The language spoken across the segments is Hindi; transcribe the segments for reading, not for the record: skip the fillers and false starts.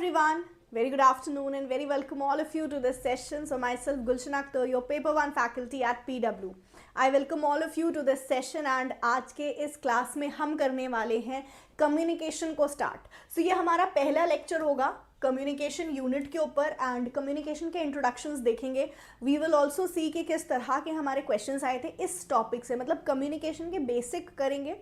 everyone, very good afternoon and very welcome all of you to this session. So myself Gulshan Akhtar, your paper 1 faculty at PW. I welcome all of you to this session and आज के इस क्लास में हम करने वाले हैं कम्युनिकेशन को स्टार्ट. So ये हमारा पहला लेक्चर होगा कम्युनिकेशन यूनिट के ऊपर एंड कम्युनिकेशन के इंट्रोडक्शंस देखेंगे. वी विल ऑल्सो सी कि किस तरह के हमारे क्वेश्चंस आए थे इस टॉपिक से, मतलब कम्युनिकेशन के बेसिक करेंगे.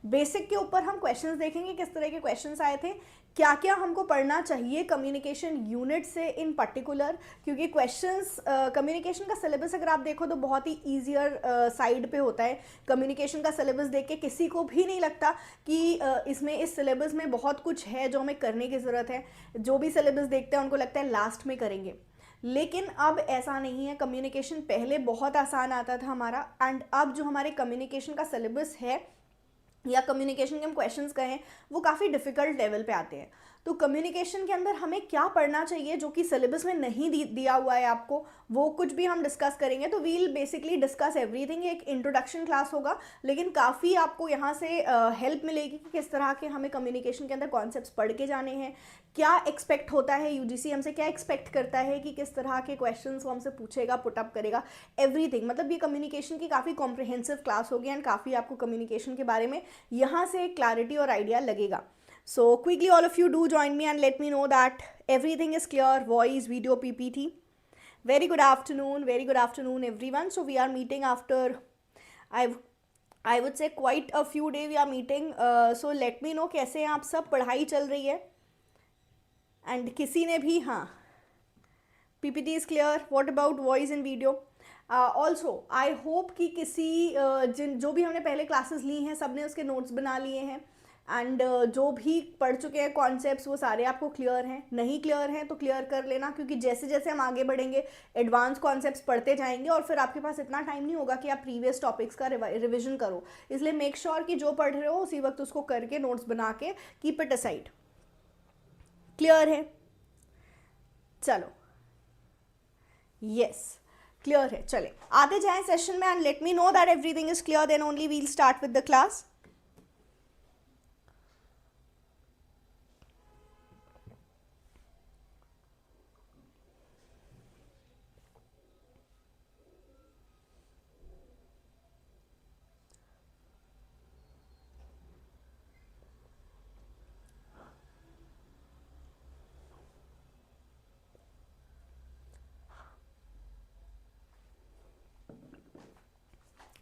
बेसिक के ऊपर हम क्वेश्चंस देखेंगे किस तरह के क्वेश्चंस आए थे, क्या क्या हमको पढ़ना चाहिए कम्युनिकेशन यूनिट से इन पर्टिकुलर, क्योंकि क्वेश्चंस कम्युनिकेशन का सिलेबस अगर आप देखो तो बहुत ही ईजियर साइड पे होता है. कम्युनिकेशन का सिलेबस देख के किसी को भी नहीं लगता कि इसमें इस सिलेबस में बहुत कुछ है जो हमें करने की ज़रूरत है. जो भी सिलेबस देखते हैं उनको लगता है लास्ट में करेंगे, लेकिन अब ऐसा नहीं है. कम्युनिकेशन पहले बहुत आसान आता था हमारा, एंड अब जो हमारे कम्युनिकेशन का सिलेबस है या कम्युनिकेशन के हम क्वेश्चंस कहें वो काफ़ी डिफ़िकल्ट लेवल पे आते हैं. तो कम्युनिकेशन के अंदर हमें क्या पढ़ना चाहिए जो कि सिलेबस में नहीं दिया हुआ है आपको, वो कुछ भी हम डिस्कस करेंगे. तो वील बेसिकली डिस्कस एवरीथिंग. एक इंट्रोडक्शन क्लास होगा, लेकिन काफ़ी आपको यहाँ से हेल्प मिलेगी कि किस तरह के हमें कम्युनिकेशन के अंदर कॉन्सेप्ट्स पढ़ के जाने हैं, क्या एक्सपेक्ट होता है, यूजीसी हमसे क्या एक्सपेक्ट करता है कि किस तरह के क्वेश्चंस वो हमसे पूछेगा, पुटअप करेगा, एवरीथिंग. मतलब ये कम्युनिकेशन की काफ़ी कॉम्प्रिहेंसिव क्लास होगी एंड काफ़ी आपको कम्युनिकेशन के बारे में यहाँ से एक क्लैरिटी और आइडिया लगेगा. So quickly all of you do join me and let me know that everything is clear, voice, video, PPT. Very good afternoon everyone. So we are meeting after I would say quite a few days we are meeting. So let me know कैसे हैं आप सब, पढ़ाई चल रही है and किसी ने भी हाँ PPT is clear. What about voice and video? Also I hope कि किसी जो भी हमने पहले क्लासेस ली हैं सब ने उसके नोट्स बना लिए हैं एंड जो भी पढ़ चुके हैं कॉन्सेप्ट्स वो सारे आपको क्लियर हैं. नहीं क्लियर हैं तो क्लियर कर लेना, क्योंकि जैसे जैसे हम आगे बढ़ेंगे एडवांस कॉन्सेप्ट्स पढ़ते जाएंगे और फिर आपके पास इतना टाइम नहीं होगा कि आप प्रीवियस टॉपिक्स का रिविजन करो. इसलिए मेक श्योर कि जो पढ़ रहे हो उसी वक्त उसको करके नोट्स बना के कीप इट असाइड. क्लियर है? चलो यस क्लियर है. चले आते जाएं सेशन में and let me know that everything is clear, then only we'll start with the class.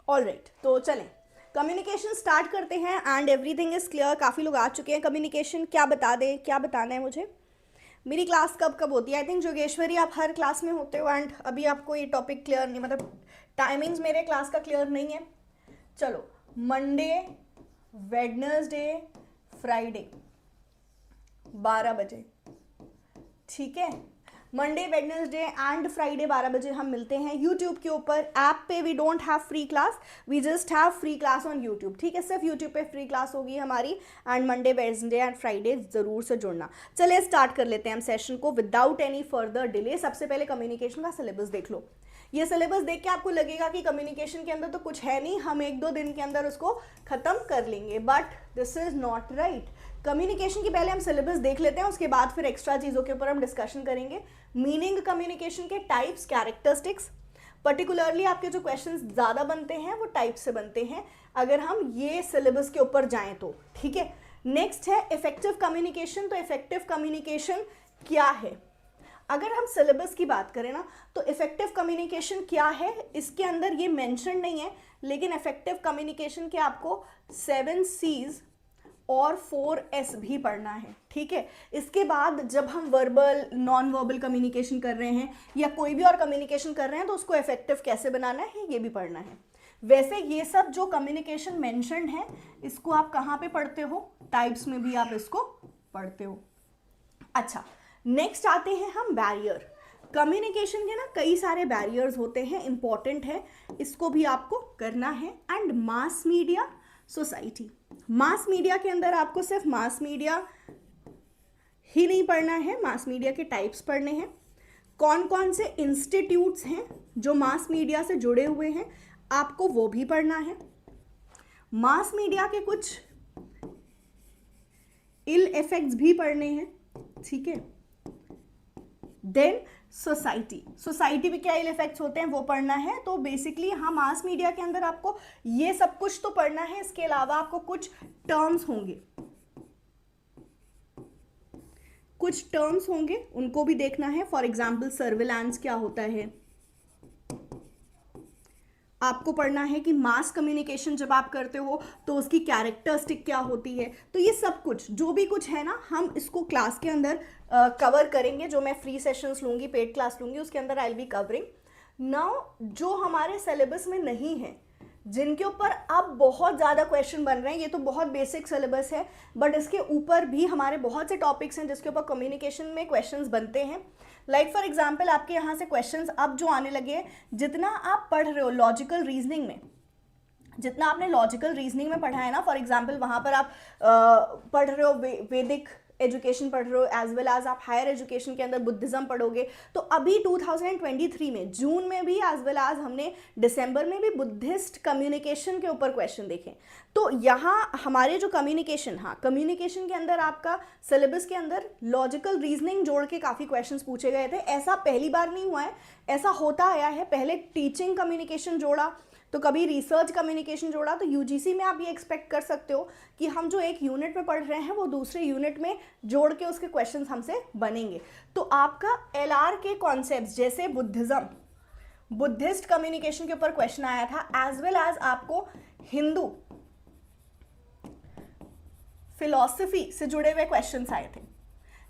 All right, तो चलें कम्युनिकेशन स्टार्ट करते हैं एंड एवरीथिंग इज़ क्लियर. काफ़ी लोग आ चुके हैं. कम्युनिकेशन क्या बता दें, क्या बताना है मुझे. मेरी क्लास कब कब होती है? आई थिंक जोगेश्वरी आप हर क्लास में होते हो एंड अभी आपको ये टॉपिक क्लियर नहीं, मतलब टाइमिंग्स मेरे क्लास का क्लियर नहीं है. चलो मंडे, वेडनेसडे, फ्राइडे 12 बजे, ठीक है. मंडे, वेडनेसडे एंड फ्राइडे 12 बजे हम मिलते हैं यूट्यूब के ऊपर. ऐप पे we don't have free class, we just have free class on YouTube, ठीक है. सिर्फ यूट्यूब पे फ्री क्लास होगी हमारी and Monday, Wednesday and Friday ज़रूर से जुड़ना. चलिए स्टार्ट कर लेते हैं हम सेशन को विदाउट एनी फर्दर डिले. सबसे पहले कम्युनिकेशन का सिलेबस देख लो. ये सिलेबस देख के आपको लगेगा कि कम्युनिकेशन के अंदर तो कुछ है नहीं, हम 1-2 दिन के अंदर उसको ख़त्म कर लेंगे, but this is not right. Communication की पहले हम सिलेबस देख लेते हैं, उसके बाद फिर एक्स्ट्रा चीज़ों के ऊपर हम डिस्कशन करेंगे. मीनिंग कम्युनिकेशन के टाइप्स, कैरेक्टरिस्टिक्स, पर्टिकुलरली आपके जो क्वेश्चंस ज़्यादा बनते हैं वो टाइप से बनते हैं अगर हम ये सिलेबस के ऊपर जाएं तो, ठीक है. नेक्स्ट है इफेक्टिव कम्युनिकेशन. तो इफेक्टिव कम्युनिकेशन क्या है? अगर हम सिलेबस की बात करें ना तो इफेक्टिव कम्युनिकेशन क्या है इसके अंदर ये मेंशन नहीं है, लेकिन इफेक्टिव कम्युनिकेशन के आपको 7 C's और 4 S भी पढ़ना है, ठीक है. इसके बाद जब हम वर्बल, नॉन वर्बल कम्युनिकेशन कर रहे हैं या कोई भी और कम्युनिकेशन कर रहे हैं तो उसको इफेक्टिव कैसे बनाना है ये भी पढ़ना है. वैसे ये सब जो कम्युनिकेशन मेंशन्ड है इसको आप कहाँ पे पढ़ते हो? टाइप्स में भी आप इसको पढ़ते हो. अच्छा, नेक्स्ट आते हैं हम बैरियर. कम्युनिकेशन के ना कई सारे बैरियर्स होते हैं, इंपॉर्टेंट है, इसको भी आपको करना है. And mass media, society. Mass media के अंदर आपको सिर्फ मास मीडिया ही नहीं पढ़ना है, मास मीडिया के टाइप्स पढ़ने हैं. कौन कौन से इंस्टीट्यूट्स हैं जो मास मीडिया से जुड़े हुए हैं आपको वो भी पढ़ना है. मास मीडिया के कुछ इल इफेक्ट्स भी पढ़ने हैं, ठीक है. देन सोसाइटी पे क्या इल इफेक्ट्स होते हैं वो पढ़ना है। तो बेसिकली हाँ, मास मीडिया के अंदर आपको ये सब कुछ तो पढ़ना है, इसके अलावा आपको कुछ टर्म्स होंगे उनको भी देखना है। फॉर एग्जाम्पल सर्विलांस क्या होता है, आपको पढ़ना है कि मास कम्युनिकेशन जब आप करते हो तो उसकी कैरेक्टरिस्टिक क्या होती है। तो ये सब कुछ जो भी कुछ है ना, हम इसको क्लास के अंदर कवर करेंगे। जो मैं फ्री सेशंस लूँगी, पेड क्लास लूँगी, उसके अंदर I will be covering. Now जो हमारे सिलेबस में नहीं है, जिनके ऊपर अब बहुत ज़्यादा क्वेश्चन बन रहे हैं, ये तो बहुत बेसिक सिलेबस है, बट इसके ऊपर भी हमारे बहुत से टॉपिक्स हैं जिसके ऊपर कम्युनिकेशन में क्वेश्चंस बनते हैं। लाइक फॉर एग्जाम्पल आपके यहाँ से क्वेश्चंस अब जो आने लगे हैं, जितना आप पढ़ रहे हो लॉजिकल रीजनिंग में, जितना आपने लॉजिकल रीजनिंग में पढ़ा है ना, फॉर एग्जाम्पल वहाँ पर आप पढ़ रहे हो वैदिक एजुकेशन पढ़ रहे हो, एज वेल एज आप हायर एजुकेशन के अंदर बुद्धिज्म पढ़ोगे। तो अभी 2023 में जून में भी एज वेल एज हमने दिसंबर में भी बुद्धिस्ट कम्युनिकेशन के ऊपर क्वेश्चन देखे। तो यहाँ हमारे जो कम्युनिकेशन के अंदर आपका सिलेबस के अंदर लॉजिकल रीजनिंग जोड़ के काफ़ी क्वेश्चंस पूछे गए थे। ऐसा पहली बार नहीं हुआ है, ऐसा होता आया है। पहले टीचिंग कम्युनिकेशन जोड़ा, तो कभी रिसर्च कम्युनिकेशन जोड़ा। तो यूजीसी में आप ये एक्सपेक्ट कर सकते हो कि हम जो एक यूनिट में पढ़ रहे हैं वो दूसरे यूनिट में जोड़ के उसके क्वेश्चंस हमसे बनेंगे। तो आपका एलआर के कॉन्सेप्ट्स जैसे बुद्धिस्ट कम्युनिकेशन के ऊपर क्वेश्चन आया था, एज वेल एज आपको हिंदू फिलॉसफी से जुड़े हुए क्वेश्चंस आए थे।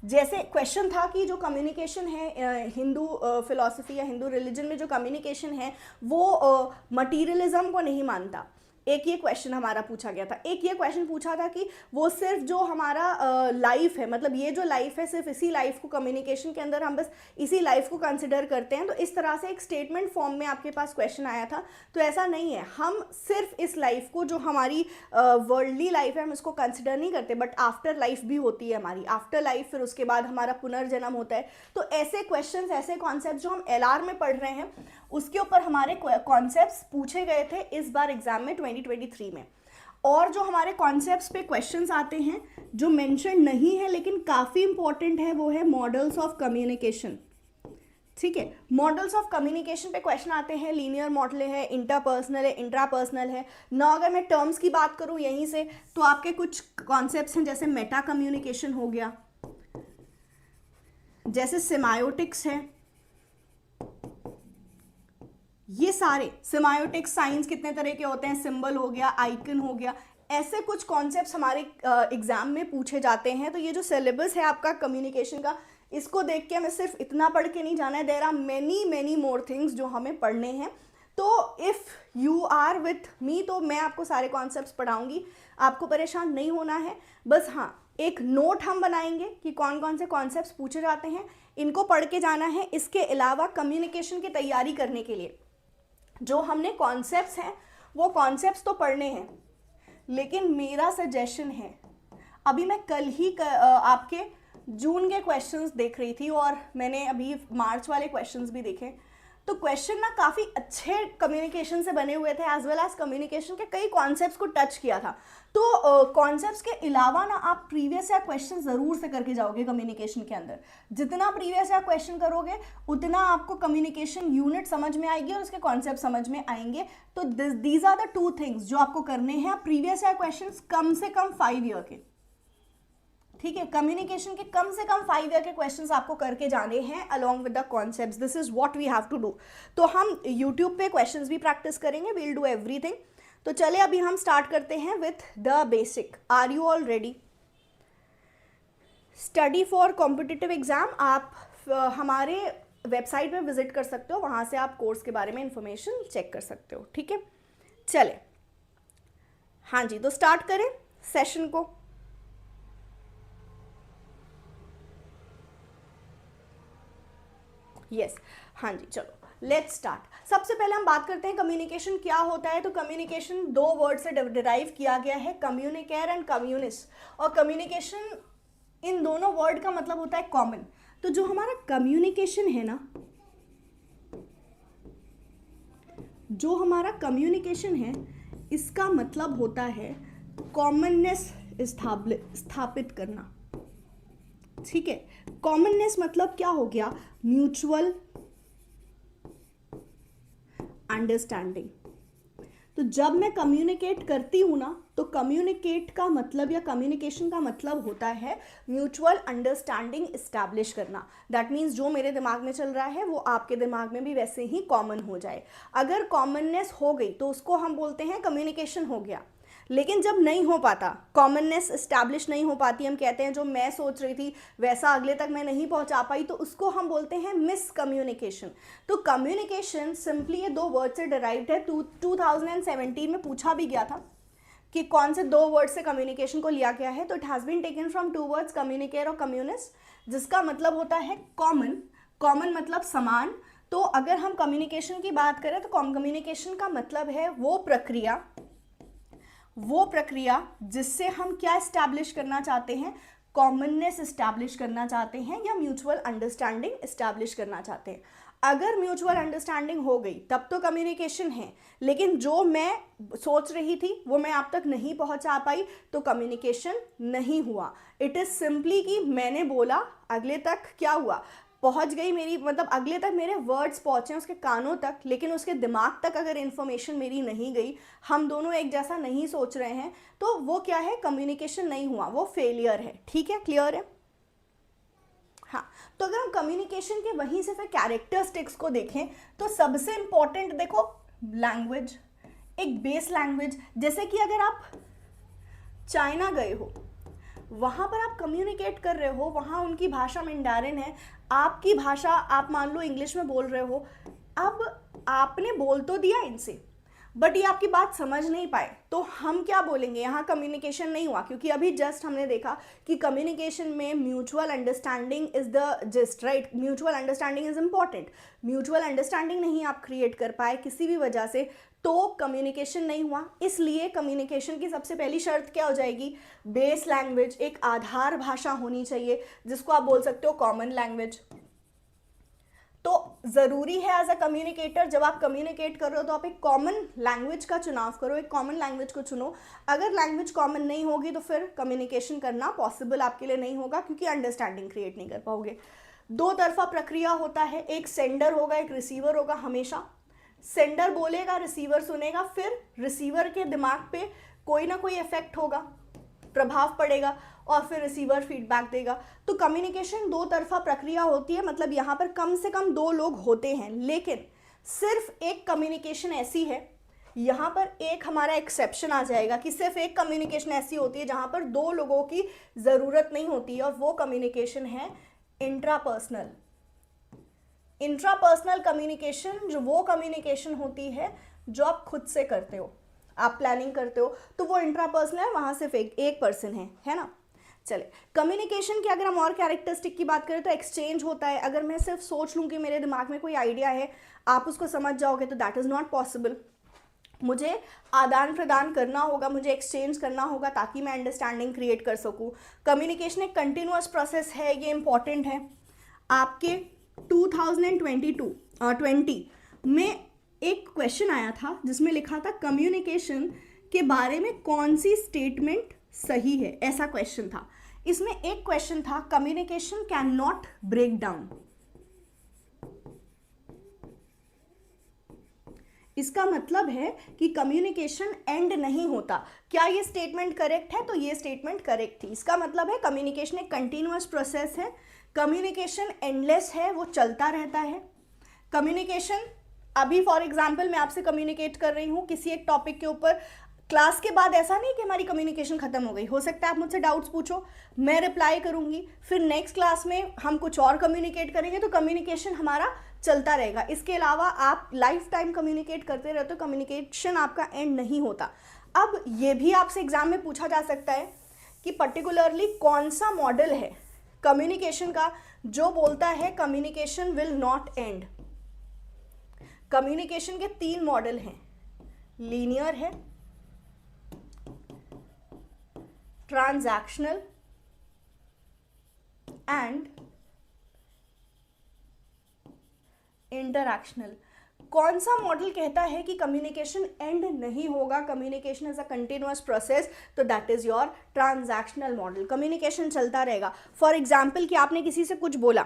जैसे क्वेश्चन था कि जो कम्युनिकेशन है हिंदू फिलॉसफी या हिंदू रिलीजन में जो कम्युनिकेशन है वो मटीरियलिज्म को नहीं मानता। एक ये क्वेश्चन हमारा पूछा गया था। एक ये क्वेश्चन पूछा था कि वो सिर्फ जो हमारा लाइफ है, मतलब ये जो लाइफ है सिर्फ इसी लाइफ को, कम्युनिकेशन के अंदर हम बस इसी लाइफ को कंसिडर करते हैं। तो इस तरह से एक स्टेटमेंट फॉर्म में आपके पास क्वेश्चन आया था। तो ऐसा नहीं है, हम सिर्फ इस लाइफ को, जो हमारी वर्ल्डली लाइफ है, हम इसको कंसिडर नहीं करते, बट आफ्टर लाइफ भी होती है हमारी। आफ्टर लाइफ फिर उसके बाद हमारा पुनर्जन्म होता है। तो ऐसे क्वेश्चन, ऐसे कॉन्सेप्ट जो हम एलआर में पढ़ रहे हैं उसके ऊपर हमारे कॉन्सेप्ट्स पूछे गए थे इस बार एग्जाम में 2023 में। और जो हमारे कॉन्सेप्ट्स पे क्वेश्चंस आते हैं जो मेंशन नहीं है लेकिन काफ़ी इंपॉर्टेंट है, वो है मॉडल्स ऑफ कम्युनिकेशन। ठीक है, मॉडल्स ऑफ कम्युनिकेशन पे क्वेश्चन आते हैं। लीनियर मॉडल है, इंटरपर्सनल है, इंट्रापर्सनल है ना। अगर मैं टर्म्स की बात करूं यहीं से, तो आपके कुछ कॉन्सेप्ट्स हैं जैसे मेटा कम्युनिकेशन हो गया, जैसे सिमायोटिक्स है। ये सारे सिमायोटिक साइंस कितने तरह के होते हैं, सिंबल हो गया, आइकन हो गया, ऐसे कुछ कॉन्सेप्ट्स हमारे एग्जाम में पूछे जाते हैं। तो ये जो सिलेबस है आपका कम्युनिकेशन का, इसको देख के हमें सिर्फ इतना पढ़ के नहीं जाना है। There are many more things जो हमें पढ़ने हैं। तो if you are with me, तो मैं आपको सारे कॉन्सेप्ट्स पढ़ाऊंगी, आपको परेशान नहीं होना है। बस हाँ, एक नोट हम बनाएंगे कि कौन कौन से कॉन्सेप्ट्स पूछे जाते हैं, इनको पढ़ के जाना है। इसके अलावा कम्युनिकेशन की तैयारी करने के लिए जो हमने कॉन्सेप्ट्स हैं वो कॉन्सेप्ट्स तो पढ़ने हैं, लेकिन मेरा सजेशन है, अभी मैं कल ही आपके जून के क्वेश्चंस देख रही थी और मैंने अभी मार्च वाले क्वेश्चंस भी देखे। तो क्वेश्चन ना काफ़ी अच्छे कम्युनिकेशन से बने हुए थे, एज वेल एज कम्युनिकेशन के कई कॉन्सेप्ट्स को टच किया था। तो कॉन्सेप्ट्स के अलावा ना आप प्रीवियस ईयर क्वेश्चन ज़रूर से करके जाओगे कम्युनिकेशन के अंदर। जितना प्रीवियस ईयर क्वेश्चन करोगे उतना आपको कम्युनिकेशन यूनिट समझ में आएगी और उसके कॉन्सेप्ट समझ में आएंगे। तो these are the two things जो आपको करने हैं। प्रीवियस ईयर क्वेश्चन कम से कम 5 ईयर के, ठीक है, कम्युनिकेशन के कम से कम 5 ईयर के क्वेश्चंस आपको करके जाने हैं along with the concepts. This is what we have to do. तो हम यूट्यूब पे क्वेश्चंस भी प्रैक्टिस करेंगे, वी विल डू एवरीथिंग। तो चले अभी हम स्टार्ट करते हैं with the basic. Are you all ready? Study for competitive exam आप हमारे वेबसाइट पे विजिट कर सकते हो, वहाँ से आप कोर्स के बारे में इंफॉर्मेशन चेक कर सकते हो। ठीक है, चले हाँ जी, तो स्टार्ट करें सेशन को। यस हाँ जी, चलो लेट्स स्टार्ट। सबसे पहले हम बात करते हैं कम्युनिकेशन क्या होता है। तो कम्युनिकेशन 2 वर्ड से डिराइव किया गया है, कम्युनिकेयर एंड कम्युनिस्ट। और कम्युनिकेशन, इन दोनों वर्ड का मतलब होता है कॉमन। तो जो हमारा कम्युनिकेशन है ना, जो हमारा कम्युनिकेशन है, इसका मतलब होता है कॉमननेस स्थापित करना। ठीक है, कॉमननेस मतलब क्या हो गया, म्यूचुअल अंडरस्टैंडिंग। तो जब मैं कम्युनिकेट करती हूँ ना, तो कम्युनिकेट का मतलब या कम्युनिकेशन का मतलब होता है म्यूचुअल अंडरस्टैंडिंग इस्टेब्लिश करना। दैट मीन्स जो मेरे दिमाग में चल रहा है वो आपके दिमाग में भी वैसे ही कॉमन हो जाए। अगर कॉमननेस हो गई तो उसको हम बोलते हैं कम्युनिकेशन हो गया। लेकिन जब नहीं हो पाता, कॉमननेस इस्टेब्लिश नहीं हो पाती, हम कहते हैं जो मैं सोच रही थी वैसा अगले तक मैं नहीं पहुंचा पाई, तो उसको हम बोलते हैं मिस कम्युनिकेशन। तो कम्युनिकेशन सिंपली ये दो वर्ड से डिराइव्ड है। 2017 में पूछा भी गया था कि कौन से दो वर्ड से कम्युनिकेशन को लिया गया है, तो it has been taken from two words, communicate और कम्युनिस्ट, जिसका मतलब होता है कॉमन। कॉमन मतलब समान। तो अगर हम कम्युनिकेशन की बात करें तो कम्युनिकेशन का मतलब है वो प्रक्रिया जिससे हम क्या इस्टेब्लिश करना चाहते हैं, कॉमननेस इस्टेब्लिश करना चाहते हैं या म्यूचुअल अंडरस्टैंडिंग इस्टेब्लिश करना चाहते हैं। अगर म्यूचुअल अंडरस्टैंडिंग हो गई तब तो कम्युनिकेशन है, लेकिन जो मैं सोच रही थी वो मैं आप तक नहीं पहुंचा पाई तो कम्युनिकेशन नहीं हुआ। इट इज सिंपली कि मैंने बोला, अगले तक क्या हुआ, पहुंच गई मेरी, मतलब अगले तक मेरे वर्ड्स पहुंचे उसके कानों तक, लेकिन उसके दिमाग तक अगर इन्फॉर्मेशन मेरी नहीं गई, हम दोनों एक जैसा नहीं सोच रहे हैं, तो वो क्या है, कम्युनिकेशन नहीं हुआ, वो फेलियर है। ठीक है, क्लियर है? हाँ, तो अगर हम कम्युनिकेशन के वहीं से फिर कैरेक्टरिस्टिक्स को देखें तो सबसे इंपॉर्टेंट देखो लैंग्वेज, एक बेस लैंग्वेज। जैसे कि अगर आप चाइना गए हो, वहाँ पर आप कम्युनिकेट कर रहे हो, वहाँ उनकी भाषा मैंडारिन है, आपकी भाषा आप मान लो इंग्लिश में बोल रहे हो। अब आपने बोल तो दिया इनसे, बट ये आपकी बात समझ नहीं पाए, तो हम क्या बोलेंगे, यहाँ कम्युनिकेशन नहीं हुआ। क्योंकि अभी जस्ट हमने देखा कि कम्युनिकेशन में mutual understanding is the gist, right? Mutual understanding is important. Mutual understanding नहीं आप क्रिएट कर पाए किसी भी वजह से, तो कम्युनिकेशन नहीं हुआ। इसलिए कम्युनिकेशन की सबसे पहली शर्त क्या हो जाएगी, बेस लैंग्वेज, एक आधार भाषा होनी चाहिए जिसको आप बोल सकते हो कॉमन लैंग्वेज। तो ज़रूरी है एज अ कम्युनिकेटर, जब आप कम्युनिकेट कर रहे हो तो आप एक कॉमन लैंग्वेज का चुनाव करो, एक कॉमन लैंग्वेज को चुनो। अगर लैंग्वेज कॉमन नहीं होगी तो फिर कम्युनिकेशन करना पॉसिबल आपके लिए नहीं होगा, क्योंकि अंडरस्टैंडिंग क्रिएट नहीं कर पाओगे। दो तरफा प्रक्रिया होता है, एक सेंडर होगा एक रिसीवर होगा। हमेशा सेंडर बोलेगा, रिसीवर सुनेगा, फिर रिसीवर के दिमाग पे कोई ना कोई इफेक्ट होगा, प्रभाव पड़ेगा, और फिर रिसीवर फीडबैक देगा। तो कम्युनिकेशन दो तरफा प्रक्रिया होती है, मतलब यहाँ पर कम से कम दो लोग होते हैं। लेकिन सिर्फ एक कम्युनिकेशन ऐसी है, यहाँ पर एक हमारा एक्सेप्शन आ जाएगा कि सिर्फ एक कम्युनिकेशन ऐसी होती है जहाँ पर दो लोगों की ज़रूरत नहीं होती है, और वो कम्युनिकेशन है इंट्रापर्सनल। इंट्रापर्सनल कम्युनिकेशन जो वो कम्युनिकेशन होती है जो आप खुद से करते हो, आप प्लानिंग करते हो, तो वो इंट्रापर्सनल है, वहाँ सिर्फ एक पर्सन है ना। चले, कम्युनिकेशन की अगर हम और कैरेक्टरिस्टिक की बात करें तो एक्सचेंज होता है। अगर मैं सिर्फ सोच लूँ कि मेरे दिमाग में कोई आइडिया है, आप उसको समझ जाओगे, तो दैट इज़ नॉट पॉसिबल। मुझे आदान प्रदान करना होगा, मुझे एक्सचेंज करना होगा ताकि मैं अंडरस्टैंडिंग क्रिएट कर सकूँ। कम्युनिकेशन एक कंटिन्यूअस प्रोसेस है, ये इंपॉर्टेंट है। आपके 2020 में एक क्वेश्चन आया था जिसमें लिखा था कम्युनिकेशन के बारे में कौन सी स्टेटमेंट सही है, ऐसा क्वेश्चन था। इसमें एक क्वेश्चन था, communication can not break down. इसका मतलब है कि कम्युनिकेशन एंड नहीं होता। क्या ये स्टेटमेंट करेक्ट है? तो ये स्टेटमेंट करेक्ट थी। इसका मतलब है कम्युनिकेशन एक कंटिन्यूअस प्रोसेस है, कम्युनिकेशन एंडलेस है, वो चलता रहता है। कम्युनिकेशन, अभी फॉर एग्जांपल मैं आपसे कम्युनिकेट कर रही हूँ किसी एक टॉपिक के ऊपर, क्लास के बाद ऐसा नहीं कि हमारी कम्युनिकेशन खत्म हो गई। हो सकता है आप मुझसे डाउट्स पूछो, मैं रिप्लाई करूंगी, फिर नेक्स्ट क्लास में हम कुछ और कम्युनिकेट करेंगे, तो कम्युनिकेशन हमारा चलता रहेगा। इसके अलावा आप लाइफ टाइम कम्युनिकेट करते रहते हो, कम्युनिकेशन आपका एंड नहीं होता। अब ये भी आपसे एग्जाम में पूछा जा सकता है कि पर्टिकुलरली कौन सा मॉडल है कम्युनिकेशन का जो बोलता है communication will not and. Communication के 3 मॉडल हैं, लीनियर है, ट्रांजैक्शनल एंड इंटरैक्शनल। कौन सा मॉडल कहता है कि कम्युनिकेशन एंड नहीं होगा, communication is a continuous process? तो that is your transactional model. Communication चलता रहेगा। फॉर एग्जाम्पल कि आपने किसी से कुछ बोला,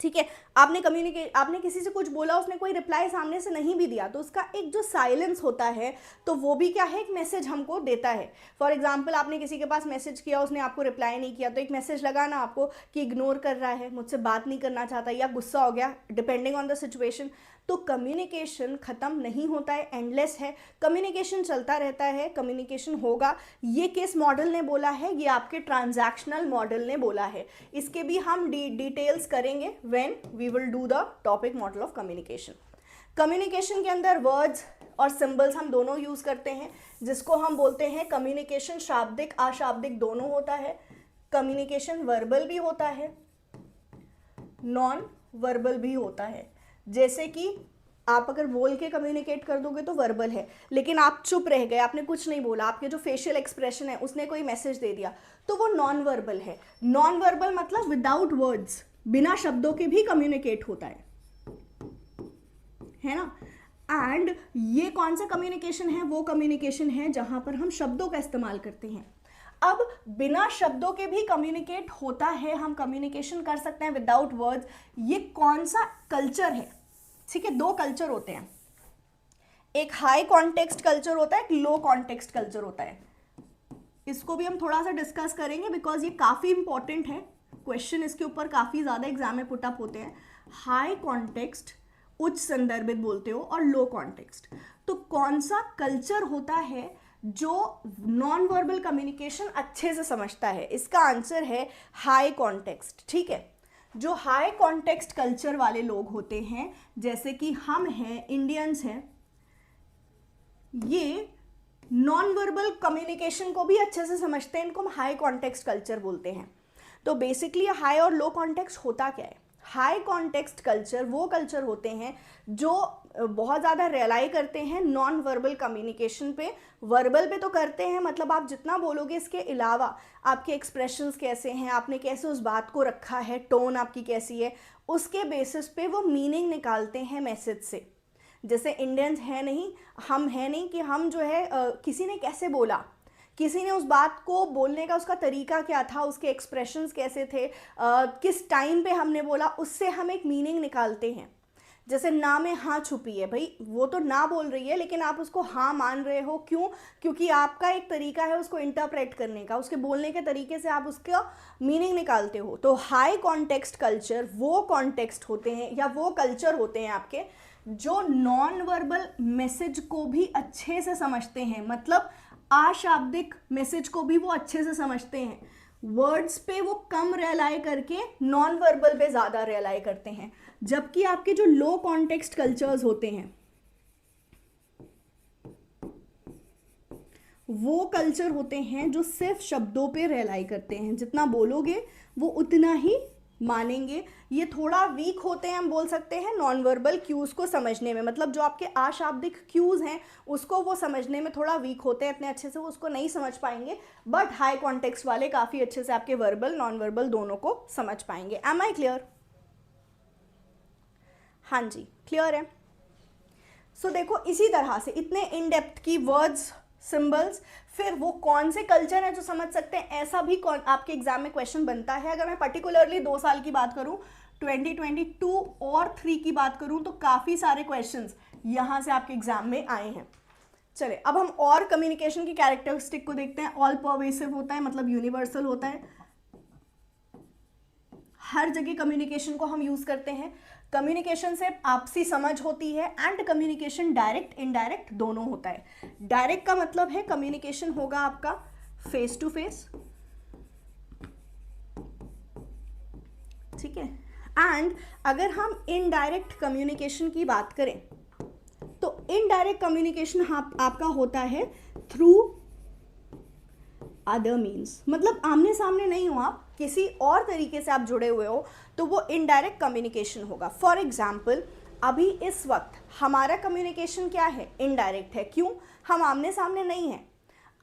ठीक है, आपने किसी से कुछ बोला, उसने कोई रिप्लाई सामने से नहीं भी दिया, तो उसका एक जो साइलेंस होता है तो वो भी क्या है, एक मैसेज हमको देता है। फॉर एग्जांपल आपने किसी के पास मैसेज किया, उसने आपको रिप्लाई नहीं किया, तो एक मैसेज लगा ना आपको कि इग्नोर कर रहा है, मुझसे बात नहीं करना चाहता, या गुस्सा हो गया, डिपेंडिंग ऑन द सिचुएशन। तो कम्युनिकेशन ख़त्म नहीं होता है, एंडलेस है, कम्युनिकेशन चलता रहता है, कम्युनिकेशन होगा। ये किस मॉडल ने बोला है? ये आपके ट्रांजैक्शनल मॉडल ने बोला है। इसके भी हम डिटेल्स करेंगे when we will do the topic model of communication. Communication के अंदर वर्ड्स और सिंबल्स हम दोनों यूज़ करते हैं, जिसको हम बोलते हैं कम्युनिकेशन शाब्दिक अशाब्दिक दोनों होता है। कम्युनिकेशन वर्बल भी होता है, नॉन वर्बल भी होता है। जैसे कि आप अगर बोल के कम्युनिकेट कर दोगे तो वर्बल है, लेकिन आप चुप रह गए, आपने कुछ नहीं बोला, आपके जो फेशियल एक्सप्रेशन है उसने कोई मैसेज दे दिया, तो वो नॉन वर्बल है। नॉन वर्बल मतलब विदाउट वर्ड्स, बिना शब्दों के भी कम्युनिकेट होता है ना। एंड ये कौन सा कम्युनिकेशन है? वो कम्युनिकेशन है जहां पर हम शब्दों का इस्तेमाल करते हैं। अब बिना शब्दों के भी कम्युनिकेट होता है, हम कम्युनिकेशन कर सकते हैं विदाउट वर्ड्स। ये कौन सा कल्चर है? ठीक है, दो कल्चर होते हैं, एक हाई कॉन्टेक्स्ट कल्चर होता है, एक लो कॉन्टेक्स्ट कल्चर होता है। इसको भी हम थोड़ा सा डिस्कस करेंगे बिकॉज ये काफ़ी इंपॉर्टेंट है, क्वेश्चन इसके ऊपर काफ़ी ज़्यादा एग्जाम में पुटअप होते हैं। हाई कॉन्टेक्स्ट उच्च संदर्भित बोलते हो, और लो कॉन्टेक्स्ट। तो कौन सा कल्चर होता है जो नॉन वर्बल कम्युनिकेशन अच्छे से समझता है? इसका आंसर है हाई कॉन्टेक्स्ट। ठीक है, जो हाई कॉन्टेक्स्ट कल्चर वाले लोग होते हैं, जैसे कि हम हैं, इंडियंस हैं, ये नॉन वर्बल कम्युनिकेशन को भी अच्छे से समझते हैं, इनको हम हाई कॉन्टेक्स्ट कल्चर बोलते हैं। तो बेसिकली हाई और लो कॉन्टेक्स्ट होता क्या है? हाई कॉन्टेक्स्ट कल्चर वो कल्चर होते हैं जो बहुत ज़्यादा रियलाई करते हैं नॉन वर्बल कम्युनिकेशन पे। वर्बल पे तो करते हैं, मतलब आप जितना बोलोगे, इसके अलावा आपके एक्सप्रेशंस कैसे हैं, आपने कैसे उस बात को रखा है, टोन आपकी कैसी है, उसके बेसिस पे वो मीनिंग निकालते हैं मैसेज से। जैसे इंडियंस है नहीं, हम है नहीं कि हम जो है किसी ने कैसे बोला, किसी ने उस बात को बोलने का उसका तरीका क्या था, उसके एक्सप्रेशंस कैसे थे, किस टाइम पे हमने बोला, उससे हम एक मीनिंग निकालते हैं। जैसे ना में हाँ छुपी है, भाई वो तो ना बोल रही है लेकिन आप उसको हाँ मान रहे हो, क्यों? क्योंकि आपका एक तरीका है उसको इंटरप्रेट करने का, उसके बोलने के तरीके से आप उसका मीनिंग निकालते हो। तो हाई कॉन्टेक्स्ट कल्चर वो कॉन्टेक्स्ट होते हैं या वो कल्चर होते हैं आपके जो नॉन वर्बल मैसेज को भी अच्छे से समझते हैं, मतलब अशाब्दिक मैसेज को भी वो अच्छे से समझते हैं। वर्ड्स पे वो कम रियलाई करके नॉन वर्बल पे ज़्यादा रियलाई करते हैं। जबकि आपके जो लो कॉन्टेक्स्ट कल्चर्स होते हैं वो कल्चर होते हैं जो सिर्फ शब्दों पे रियलाई करते हैं, जितना बोलोगे वो उतना ही मानेंगे। ये थोड़ा वीक होते हैं, हम बोल सकते हैं नॉन वर्बल क्यूज को समझने में, मतलब जो आपके अशाब्दिक क्यूज हैं उसको वो समझने में थोड़ा वीक होते हैं, इतने अच्छे से वो उसको नहीं समझ पाएंगे। बट हाई कॉन्टेक्स्ट वाले काफ़ी अच्छे से आपके वर्बल नॉन वर्बल दोनों को समझ पाएंगे। Am I clear? हाँ जी, क्लियर है। सो देखो, इसी तरह से इतने इन डेप्थ की वर्ड्स, सिंबल्स, फिर वो कौन से कल्चर हैं जो समझ सकते हैं, ऐसा भी आपके एग्जाम में क्वेश्चन बनता है। अगर मैं पर्टिकुलरली 2 साल की बात करूं, 2022 और 3 की बात करूं, तो काफ़ी सारे क्वेश्चंस यहाँ से आपके एग्जाम में आए हैं। चले अब हम और कम्युनिकेशन की कैरेक्टरिस्टिक को देखते हैं। ऑल परवेसिव होता है, मतलब यूनिवर्सल होता है, हर जगह कम्युनिकेशन को हम यूज़ करते हैं। कम्युनिकेशन से आपसी समझ होती है, एंड कम्युनिकेशन डायरेक्ट इनडायरेक्ट दोनों होता है। डायरेक्ट का मतलब है कम्युनिकेशन होगा आपका फेस टू फेस, ठीक है। एंड अगर हम इनडायरेक्ट कम्युनिकेशन की बात करें तो इनडायरेक्ट कम्युनिकेशन आपका होता है थ्रू अदर मीन्स, मतलब आमने सामने नहीं हो आप, किसी और तरीके से आप जुड़े हुए हो, तो वो इनडायरेक्ट कम्युनिकेशन होगा। फॉर एग्जाम्पल अभी इस वक्त हमारा कम्युनिकेशन क्या है? इनडायरेक्ट है। क्यों? हम आमने सामने नहीं हैं।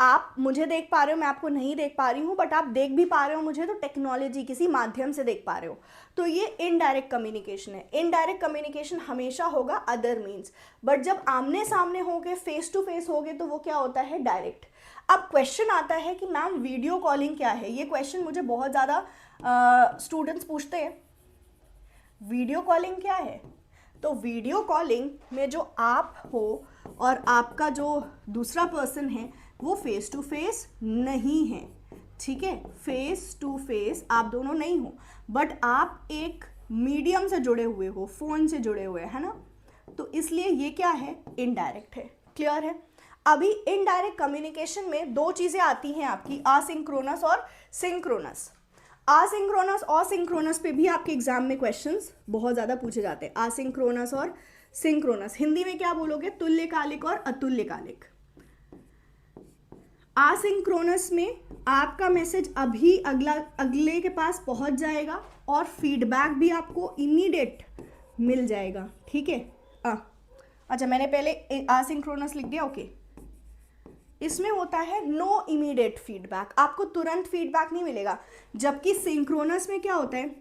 आप मुझे देख पा रहे हो, मैं आपको नहीं देख पा रही हूँ, बट आप देख भी पा रहे हो मुझे, तो टेक्नोलॉजी किसी माध्यम से देख पा रहे हो, तो ये इनडायरेक्ट कम्युनिकेशन है। इनडायरेक्ट कम्युनिकेशन हमेशा होगा अदर मीन्स, बट जब आमने सामने होगे, फेस टू फेस होगे, तो वो क्या होता है, डायरेक्ट। अब क्वेश्चन आता है कि मैम वीडियो कॉलिंग क्या है। ये क्वेश्चन मुझे बहुत ज़्यादा स्टूडेंट्स पूछते हैं, वीडियो कॉलिंग क्या है। तो वीडियो कॉलिंग में जो आप हो और आपका जो दूसरा पर्सन है वो फेस टू फेस नहीं है, ठीक है, फेस टू फेस आप दोनों नहीं हो, बट आप एक मीडियम से जुड़े हुए हो, फोन से जुड़े हुए है ना, तो इसलिए ये क्या है, इनडायरेक्ट है। क्लियर है। अभी इनडायरेक्ट कम्युनिकेशन में दो चीजें आती हैं आपकी, आसिंक्रोनस और सिंक्रोनस। आसिंक्रोनस और सिंक्रोनस पे भी आपके एग्जाम में क्वेश्चंस बहुत ज़्यादा पूछे जाते हैं। आसिंक्रोनस और सिंक्रोनस हिंदी में क्या बोलोगे, तुल्यकालिक और अतुल्यकालिक। आसिंक्रोनस में आपका मैसेज अभी अगले के पास पहुंच जाएगा और फीडबैक भी आपको इमीडिएट मिल जाएगा, ठीक है। अच्छा, मैंने पहले आसिंक्रोनस लिख दिया, ओके। इसमें होता है नो इमीडिएट फीडबैक, आपको तुरंत फीडबैक नहीं मिलेगा। जबकि सिंक्रोनस में क्या होता है,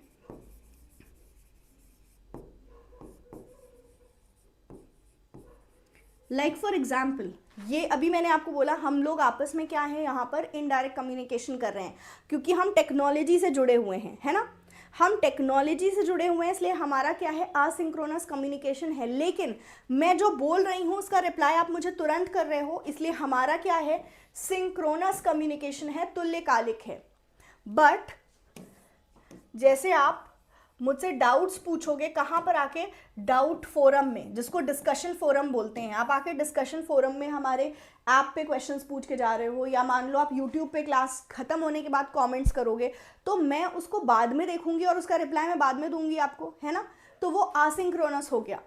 लाइक फॉर एग्जाम्पल, ये अभी मैंने आपको बोला हम लोग आपस में क्या है, यहाँ पर इनडायरेक्ट कम्युनिकेशन कर रहे हैं, क्योंकि हम टेक्नोलॉजी से जुड़े हुए हैं, है ना। हम टेक्नोलॉजी से जुड़े हुए हैं, इसलिए हमारा क्या है, असिंक्रोनस कम्युनिकेशन है। लेकिन मैं जो बोल रही हूँ उसका रिप्लाई आप मुझे तुरंत कर रहे हो, इसलिए हमारा क्या है, सिंक्रोनस कम्युनिकेशन है, तुल्यकालिक है। बट जैसे आप मुझसे डाउट्स पूछोगे कहाँ पर आके, डाउट फोरम में, जिसको डिस्कशन फोरम बोलते हैं, आप आके डिस्कशन फोरम में हमारे ऐप पे क्वेश्चंस पूछ के जा रहे हो, या मान लो आप यूट्यूब पे क्लास खत्म होने के बाद कमेंट्स करोगे, तो मैं उसको बाद में देखूंगी और उसका रिप्लाई मैं बाद में दूंगी आपको, है ना, तो वो आसिंक्रोनस हो गया।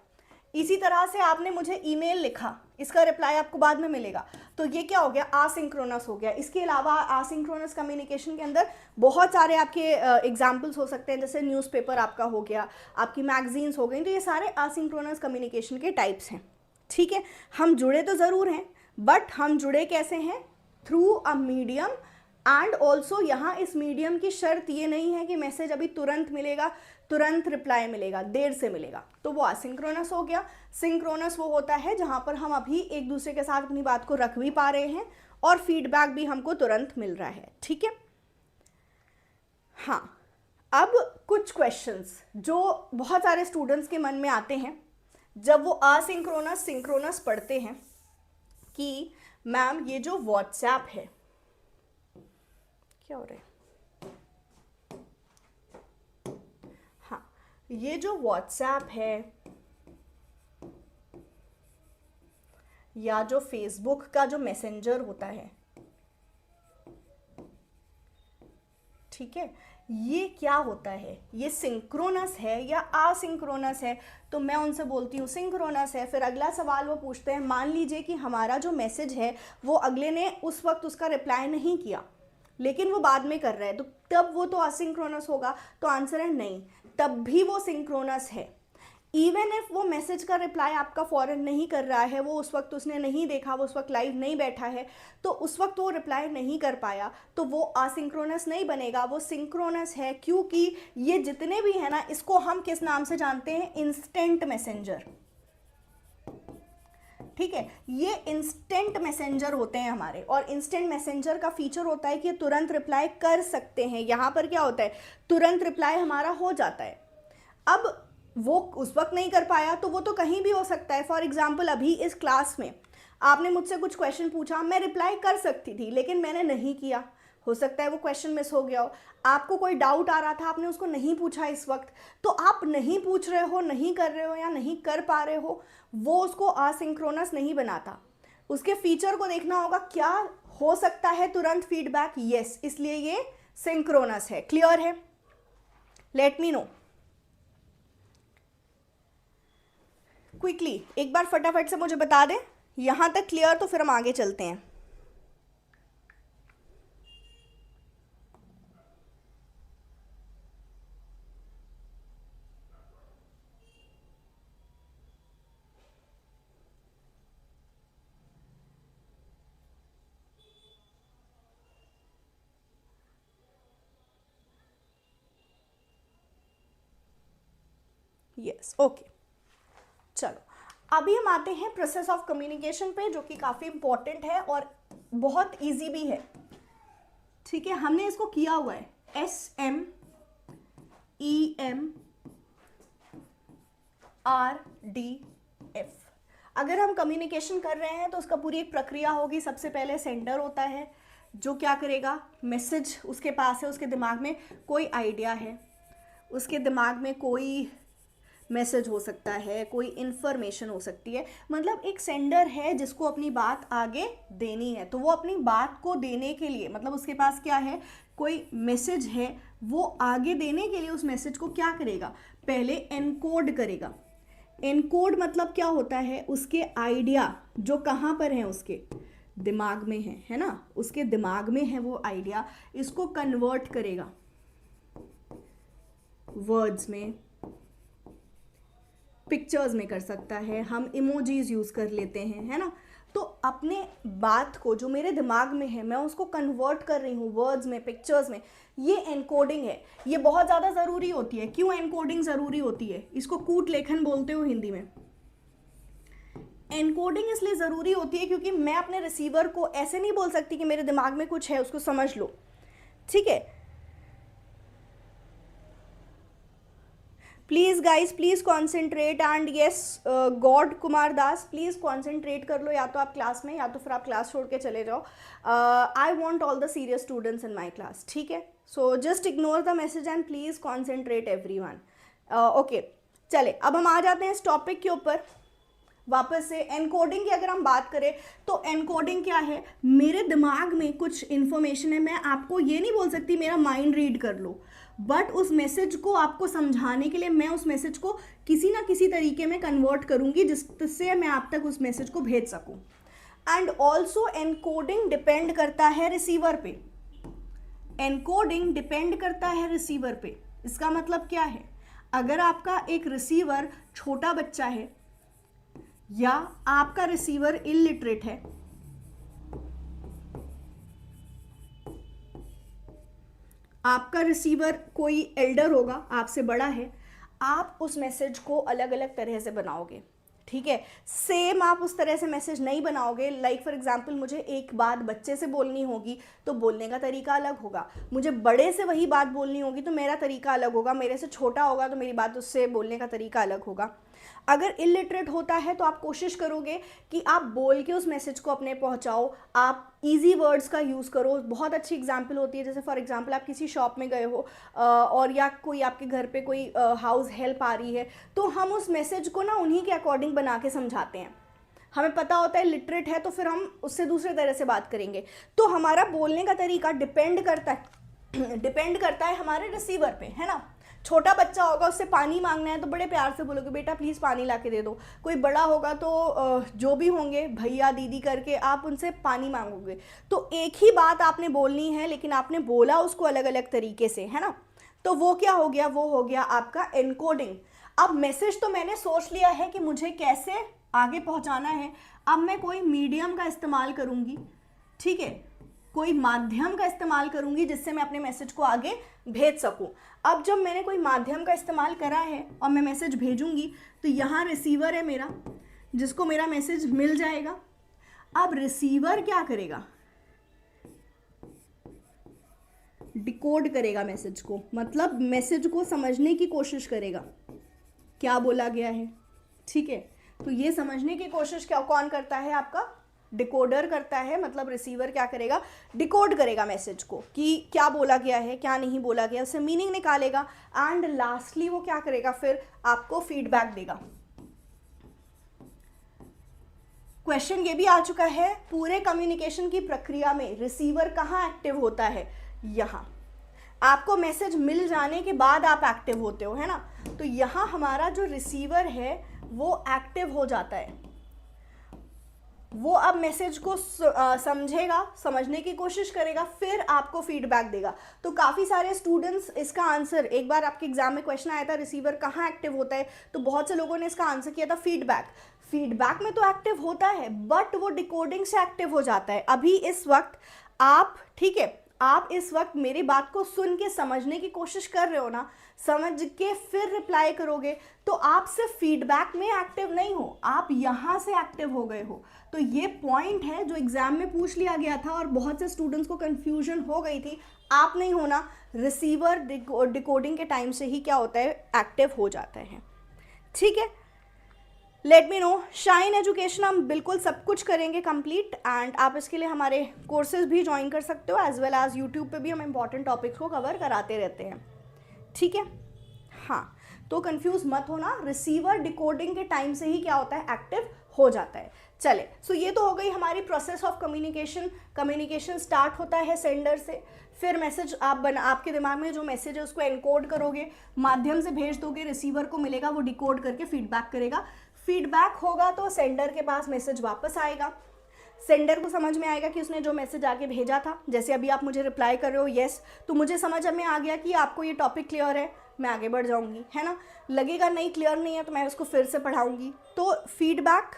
इसी तरह से आपने मुझे ईमेल लिखा, इसका रिप्लाई आपको बाद में मिलेगा, तो ये क्या हो गया, आसिंक्रोनस हो गया। इसके अलावा आसिंक्रोनस कम्युनिकेशन के अंदर बहुत सारे आपके एग्जाम्पल्स हो सकते हैं, जैसे न्यूज़पेपर आपका हो गया, आपकी मैगजीन्स हो गई, तो ये सारे आसिंक्रोनस कम्युनिकेशन के टाइप्स हैं, ठीक है। हम जुड़े तो ज़रूर हैं, बट हम जुड़े कैसे हैं, through a medium, and also यहाँ इस मीडियम की शर्त ये नहीं है कि मैसेज अभी तुरंत मिलेगा, तुरंत रिप्लाई मिलेगा, देर से मिलेगा, तो वो असिंक्रोनस हो गया। सिंक्रोनस वो होता है जहाँ पर हम अभी एक दूसरे के साथ अपनी बात को रख भी पा रहे हैं और फीडबैक भी हमको तुरंत मिल रहा है, ठीक है। हाँ, अब कुछ क्वेश्चंस जो बहुत सारे स्टूडेंट्स के मन में आते हैं जब वो असिंक्रोनस सिंक्रोनस पढ़ते हैं, कि मैम ये जो व्हाट्सएप है, क्या हो रहा है, हाँ, ये जो व्हाट्सएप है या जो फेसबुक का जो मैसेंजर होता है, ठीक है, ये क्या होता है, ये सिंक्रोनस है या असिंक्रोनस है। तो मैं उनसे बोलती हूँ सिंक्रोनस है। फिर अगला सवाल वो पूछते हैं, मान लीजिए कि हमारा जो मैसेज है वो अगले ने उस वक्त उसका रिप्लाई नहीं किया, लेकिन वो बाद में कर रहा है, तो तब वो तो असिंक्रोनस होगा। तो आंसर है नहीं, तब भी वो सिंक्रोनस है। इवन इफ वो मैसेज का रिप्लाई आपका फौरन नहीं कर रहा है, वो उस वक्त उसने नहीं देखा, वो उस वक्त लाइव नहीं बैठा है, तो उस वक्त वो रिप्लाई नहीं कर पाया, तो वो असिंक्रोनस नहीं बनेगा, वो सिंक्रोनस है। क्योंकि ये जितने भी है ना, इसको हम किस नाम से जानते हैं, इंस्टेंट मैसेंजर, ठीक है। ये इंस्टेंट मैसेंजर होते हैं हमारे, और इंस्टेंट मैसेंजर का फीचर होता है कि ये तुरंत रिप्लाई कर सकते हैं। यहाँ पर क्या होता है, तुरंत रिप्लाई हमारा हो जाता है। अब वो उस वक्त नहीं कर पाया तो वो तो कहीं भी हो सकता है। फॉर एग्जाम्पल, अभी इस क्लास में आपने मुझसे कुछ क्वेश्चन पूछा, मैं रिप्लाई कर सकती थी लेकिन मैंने नहीं किया, हो सकता है वो क्वेश्चन मिस हो गया हो। आपको कोई डाउट आ रहा था, आपने उसको नहीं पूछा इस वक्त, तो आप नहीं पूछ रहे हो, नहीं कर रहे हो या नहीं कर पा रहे हो, वो उसको असिंक्रोनस नहीं बनाता। उसके फीचर को देखना होगा, क्या हो सकता है तुरंत फीडबैक, यस, इसलिए ये सिंक्रोनस है। क्लियर है, लेट मी नो क्विकली, एक बार फटाफट से मुझे बता दें। यहां तक क्लियर, तो फिर हम आगे चलते हैं। Yes, okay. चलो अभी हम आते हैं प्रोसेस ऑफ कम्युनिकेशन पे, जो कि काफ़ी इंपॉर्टेंट है और बहुत इजी भी है। ठीक है, हमने इसको किया हुआ है SMEMRDF। अगर हम कम्युनिकेशन कर रहे हैं तो उसका पूरी एक प्रक्रिया होगी। सबसे पहले सेंडर होता है जो क्या करेगा, मैसेज उसके पास है, उसके दिमाग में कोई आइडिया है, उसके दिमाग में कोई मैसेज हो सकता है, कोई इन्फॉर्मेशन हो सकती है, मतलब एक सेंडर है जिसको अपनी बात आगे देनी है। तो वो अपनी बात को देने के लिए, मतलब उसके पास क्या है, कोई मैसेज है, वो आगे देने के लिए उस मैसेज को क्या करेगा, पहले एनकोड करेगा। एनकोड मतलब क्या होता है, उसके आइडिया जो कहाँ पर है, उसके दिमाग में है ना, उसके दिमाग में है वो आइडिया, इसको कन्वर्ट करेगा वर्ड्स में, पिक्चर्स में कर सकता है, हम इमोजीज यूज कर लेते हैं, है ना। तो अपने बात को जो मेरे दिमाग में है मैं उसको कन्वर्ट कर रही हूँ वर्ड्स में, पिक्चर्स में, ये एनकोडिंग है। ये बहुत ज़्यादा ज़रूरी होती है। क्यों एनकोडिंग ज़रूरी होती है? इसको कूट लेखन बोलते हो हिंदी में। एनकोडिंग इसलिए ज़रूरी होती है क्योंकि मैं अपने रिसीवर को ऐसे नहीं बोल सकती कि मेरे दिमाग में कुछ है, उसको समझ लो, ठीक है। Please guys, please concentrate, and yes God Kumar Das, please concentrate कर लो, या तो आप क्लास में या तो फिर आप क्लास छोड़ के चले जाओ। I want all the serious students in my class, ठीक है। So just ignore the message and please concentrate every one. Okay, चले अब हम आ जाते हैं इस टॉपिक के ऊपर वापस से। एनकोडिंग की अगर हम बात करें तो एनकोडिंग क्या है, मेरे दिमाग में कुछ इन्फॉर्मेशन है, मैं आपको ये नहीं बोल सकती मेरा माइंड रीड कर लो, बट उस मैसेज को आपको समझाने के लिए मैं उस मैसेज को किसी ना किसी तरीके में कन्वर्ट करूंगी जिससे मैं आप तक उस मैसेज को भेज सकूं। एंड ऑल्सो एनकोडिंग डिपेंड करता है रिसीवर पे। एनकोडिंग डिपेंड करता है रिसीवर पे। इसका मतलब क्या है, अगर आपका एक रिसीवर छोटा बच्चा है या आपका रिसीवर इलिटरेट है, आपका रिसीवर कोई एल्डर होगा, आपसे बड़ा है, आप उस मैसेज को अलग अलग तरह से बनाओगे, ठीक है। सेम आप उस तरह से मैसेज नहीं बनाओगे। लाइक फॉर एग्जांपल, मुझे एक बात बच्चे से बोलनी होगी तो बोलने का तरीका अलग होगा, मुझे बड़े से वही बात बोलनी होगी तो मेरा तरीका अलग होगा, मेरे से छोटा होगा तो मेरी बात उससे बोलने का तरीका अलग होगा। अगर इलिटरेट होता है तो आप कोशिश करोगे कि आप बोल के उस मैसेज को अपने पहुंचाओ, आप इजी वर्ड्स का यूज़ करो। बहुत अच्छी एग्जांपल होती है, जैसे फॉर एग्जांपल आप किसी शॉप में गए हो और या कोई आपके घर पे कोई हाउस हेल्प आ रही है, तो हम उस मैसेज को ना उन्हीं के अकॉर्डिंग बना के समझाते हैं। हमें पता होता है लिटरेट है तो फिर हम उससे दूसरे तरह से बात करेंगे। तो हमारा बोलने का तरीका डिपेंड करता है हमारे रिसीवर पे, है ना। छोटा बच्चा होगा, उससे पानी मांगना है तो बड़े प्यार से बोलोगे बेटा प्लीज़ पानी ला के दे दो। कोई बड़ा होगा तो जो भी होंगे भैया दीदी करके आप उनसे पानी मांगोगे। तो एक ही बात आपने बोलनी है लेकिन आपने बोला उसको अलग अलग तरीके से, है ना। तो वो क्या हो गया, वो हो गया आपका एनकोडिंग। अब मैसेज तो मैंने सोच लिया है कि मुझे कैसे आगे पहुंचाना है, अब मैं कोई मीडियम का इस्तेमाल करूंगी, ठीक है, कोई माध्यम का इस्तेमाल करूंगी जिससे मैं अपने मैसेज को आगे भेज सकूं। अब जब मैंने कोई माध्यम का इस्तेमाल करा है और मैं मैसेज भेजूंगी तो यहाँ रिसीवर है मेरा, जिसको मेरा मैसेज मिल जाएगा। अब रिसीवर क्या करेगा, डिकोड करेगा मैसेज को, मतलब मैसेज को समझने की कोशिश करेगा क्या बोला गया है, ठीक है। तो ये समझने की कोशिश क्या कौन करता है, आपका डिकोडर करता है। मतलब रिसीवर क्या करेगा, डिकोड करेगा मैसेज को कि क्या बोला गया है क्या नहीं बोला गया, उससे मीनिंग निकालेगा। एंड लास्टली वो क्या करेगा, फिर आपको फीडबैक देगा। क्वेश्चन ये भी आ चुका है, पूरे कम्युनिकेशन की प्रक्रिया में रिसीवर कहाँ एक्टिव होता है, यहाँ। आपको मैसेज मिल जाने के बाद आप एक्टिव होते हो, है ना। तो यहाँ हमारा जो रिसीवर है वो एक्टिव हो जाता है। वो अब मैसेज को समझेगा, समझने की कोशिश करेगा, फिर आपको फीडबैक देगा। तो काफ़ी सारे स्टूडेंट्स इसका आंसर, एक बार आपके एग्जाम में क्वेश्चन आया था रिसीवर कहाँ एक्टिव होता है, तो बहुत से लोगों ने इसका आंसर किया था फीडबैक। फीडबैक में तो एक्टिव होता है बट वो डिकोडिंग से एक्टिव हो जाता है। अभी इस वक्त आप, ठीक है, आप इस वक्त मेरी बात को सुन के समझने की कोशिश कर रहे हो ना, समझ के फिर रिप्लाई करोगे, तो आप सिर्फ फीडबैक में एक्टिव नहीं हो, आप यहाँ से एक्टिव हो गए हो। तो ये पॉइंट है जो एग्जाम में पूछ लिया गया था और बहुत से स्टूडेंट्स को कंफ्यूजन हो गई थी। आप नहीं होना, रिसीवर डिकोडिंग के टाइम से ही क्या होता है, एक्टिव हो जाता है। ठीक है, late me no. Shine education हम बिल्कुल सब कुछ करेंगे कंप्लीट, एंड आप इसके लिए हमारे कोर्सेज भी ज्वाइन कर सकते हो, एज वेल एज यूट्यूब पे भी हम इंपॉर्टेंट टॉपिक्स को कवर कराते रहते हैं। ठीक है, हाँ, तो कंफ्यूज मत होना, रिसीवर डिकोडिंग के टाइम से ही क्या होता है, एक्टिव हो जाता है। चले, सो ये तो हो गई हमारी process of communication. Communication start होता है सेंडर से, फिर मैसेज आपके दिमाग में जो मैसेज है उसको एनकोड करोगे, माध्यम से भेज दोगे, रिसीवर को मिलेगा, वो डिकोड करके फीडबैक करेगा। फीडबैक होगा तो सेंडर के पास मैसेज वापस आएगा, सेंडर को समझ में आएगा कि उसने जो मैसेज आगे भेजा था, जैसे अभी आप मुझे रिप्लाई कर रहे हो येस, तो मुझे समझ में आ गया कि आपको ये टॉपिक क्लियर है, मैं आगे बढ़ जाऊंगी, है ना। लगेगा नहीं क्लियर नहीं है तो मैं उसको फिर से पढ़ाऊंगी। तो फीडबैक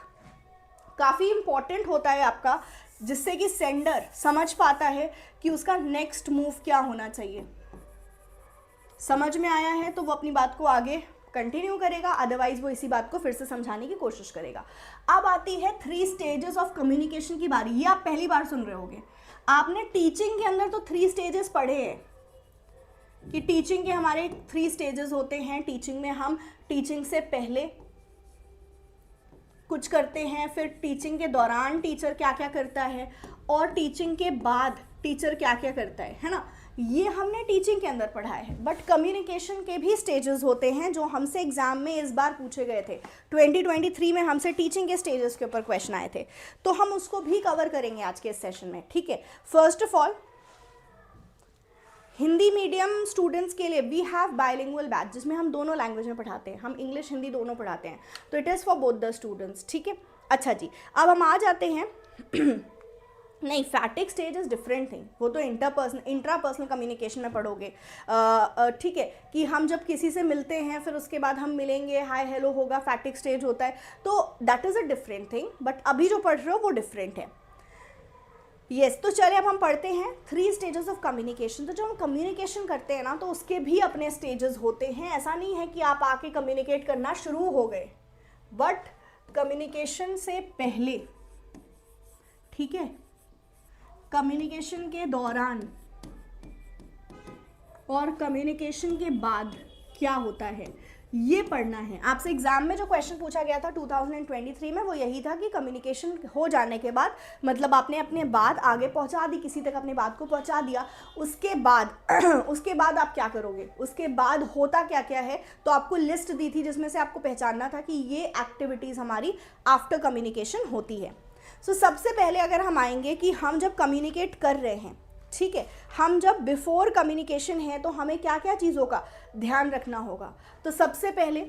काफ़ी इंपॉर्टेंट होता है आपका, जिससे कि सेंडर समझ पाता है कि उसका नेक्स्ट मूव क्या होना चाहिए। समझ में आया है तो वो अपनी बात को आगे कंटिन्यू करेगा, अदरवाइज वो इसी बात को फिर से समझाने की कोशिश करेगा। अब आती है 3 स्टेजेस ऑफ कम्युनिकेशन की बारी। ये आप पहली बार सुन रहे होगे, आपने टीचिंग के अंदर तो 3 स्टेजेस पढ़े हैं कि टीचिंग के हमारे 3 स्टेजेस होते हैं। टीचिंग में हम टीचिंग से पहले कुछ करते हैं, फिर टीचिंग के दौरान टीचर क्या क्या करता है, और टीचिंग के बाद टीचर क्या क्या करता है ना। ये हमने टीचिंग के अंदर पढ़ा है। बट कम्युनिकेशन के भी स्टेजेस होते हैं जो हमसे एग्जाम में इस बार पूछे गए थे। 2023 में हमसे टीचिंग के स्टेजेस के ऊपर क्वेश्चन आए थे, तो हम उसको भी कवर करेंगे आज के इस सेशन में। ठीक है, first of all Hindi medium students के लिए वी हैव बाइलिंगुअल बैच, जिसमें हम दोनों लैंग्वेज में पढ़ाते हैं, हम इंग्लिश हिंदी दोनों पढ़ाते हैं, तो it is for both the students. ठीक है, अच्छा जी, अब हम आ जाते हैं नहीं, फैटिक स्टेज इज़ डिफरेंट थिंग, वो तो इंट्रापर्सनल कम्युनिकेशन में पढ़ोगे। ठीक है, कि हम जब किसी से मिलते हैं फिर उसके बाद हम मिलेंगे, हाय हेलो होगा, फैटिक स्टेज होता है, तो that is a different thing. But अभी जो पढ़ रहे हो वो डिफरेंट है। यस, तो चलिए अब हम पढ़ते हैं 3 स्टेजेस ऑफ कम्युनिकेशन। तो जब हम कम्युनिकेशन करते हैं ना, तो उसके भी अपने स्टेजेस होते हैं। ऐसा नहीं है कि आप आके कम्युनिकेट करना शुरू हो गए, बट कम्युनिकेशन से पहले, ठीक है, कम्युनिकेशन के दौरान और कम्युनिकेशन के बाद क्या होता है, ये पढ़ना है। आपसे एग्जाम में जो क्वेश्चन पूछा गया था 2023 में, वो यही था कि कम्युनिकेशन हो जाने के बाद, मतलब आपने अपने बात आगे पहुंचा दी, किसी तक अपनी बात को पहुंचा दिया, उसके बाद आप क्या करोगे, उसके बाद होता क्या क्या है। तो आपको लिस्ट दी थी जिसमें से आपको पहचानना था कि ये एक्टिविटीज़ हमारी आफ्टर कम्युनिकेशन होती है। सो सबसे पहले अगर हम आएंगे कि हम जब कम्युनिकेट कर रहे हैं, ठीक है, हम जब बिफोर कम्युनिकेशन है, तो हमें क्या क्या चीज़ों का ध्यान रखना होगा। तो सबसे पहले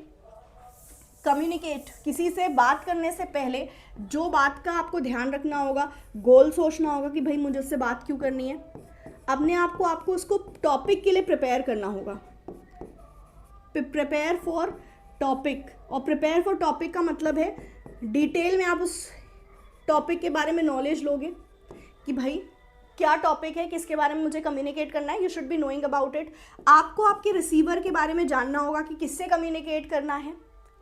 कम्युनिकेट, किसी से बात करने से पहले जो बात का आपको ध्यान रखना होगा, गोल सोचना होगा कि भाई मुझे उससे बात क्यों करनी है। अपने आप को आपको उसको टॉपिक के लिए प्रिपेयर करना होगा, प्रिपेयर फॉर टॉपिक। और प्रिपेयर फॉर टॉपिक का मतलब है डिटेल में आप उस टॉपिक के बारे में नॉलेज लोगे कि भाई क्या टॉपिक है, किसके बारे में मुझे कम्युनिकेट करना है, you should be knowing about it. आपको आपके रिसीवर के बारे में जानना होगा कि किससे कम्युनिकेट करना है,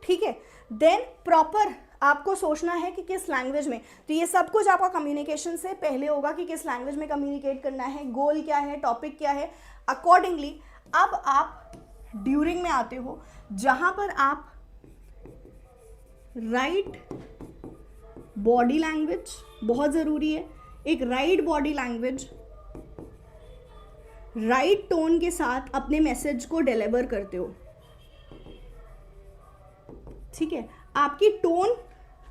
ठीक है। देन प्रॉपर आपको सोचना है कि किस लैंग्वेज में, तो ये सब कुछ आपका कम्युनिकेशन से पहले होगा कि किस लैंग्वेज में कम्युनिकेट करना है, गोल क्या है, टॉपिक क्या है। अकॉर्डिंगली अब आप ड्यूरिंग में आते हो, जहाँ पर आप राइट बॉडी लैंग्वेज बहुत ज़रूरी है, एक right body language, right tone के साथ अपने मैसेज को डिलीवर करते हो, ठीक है। आपकी टोन,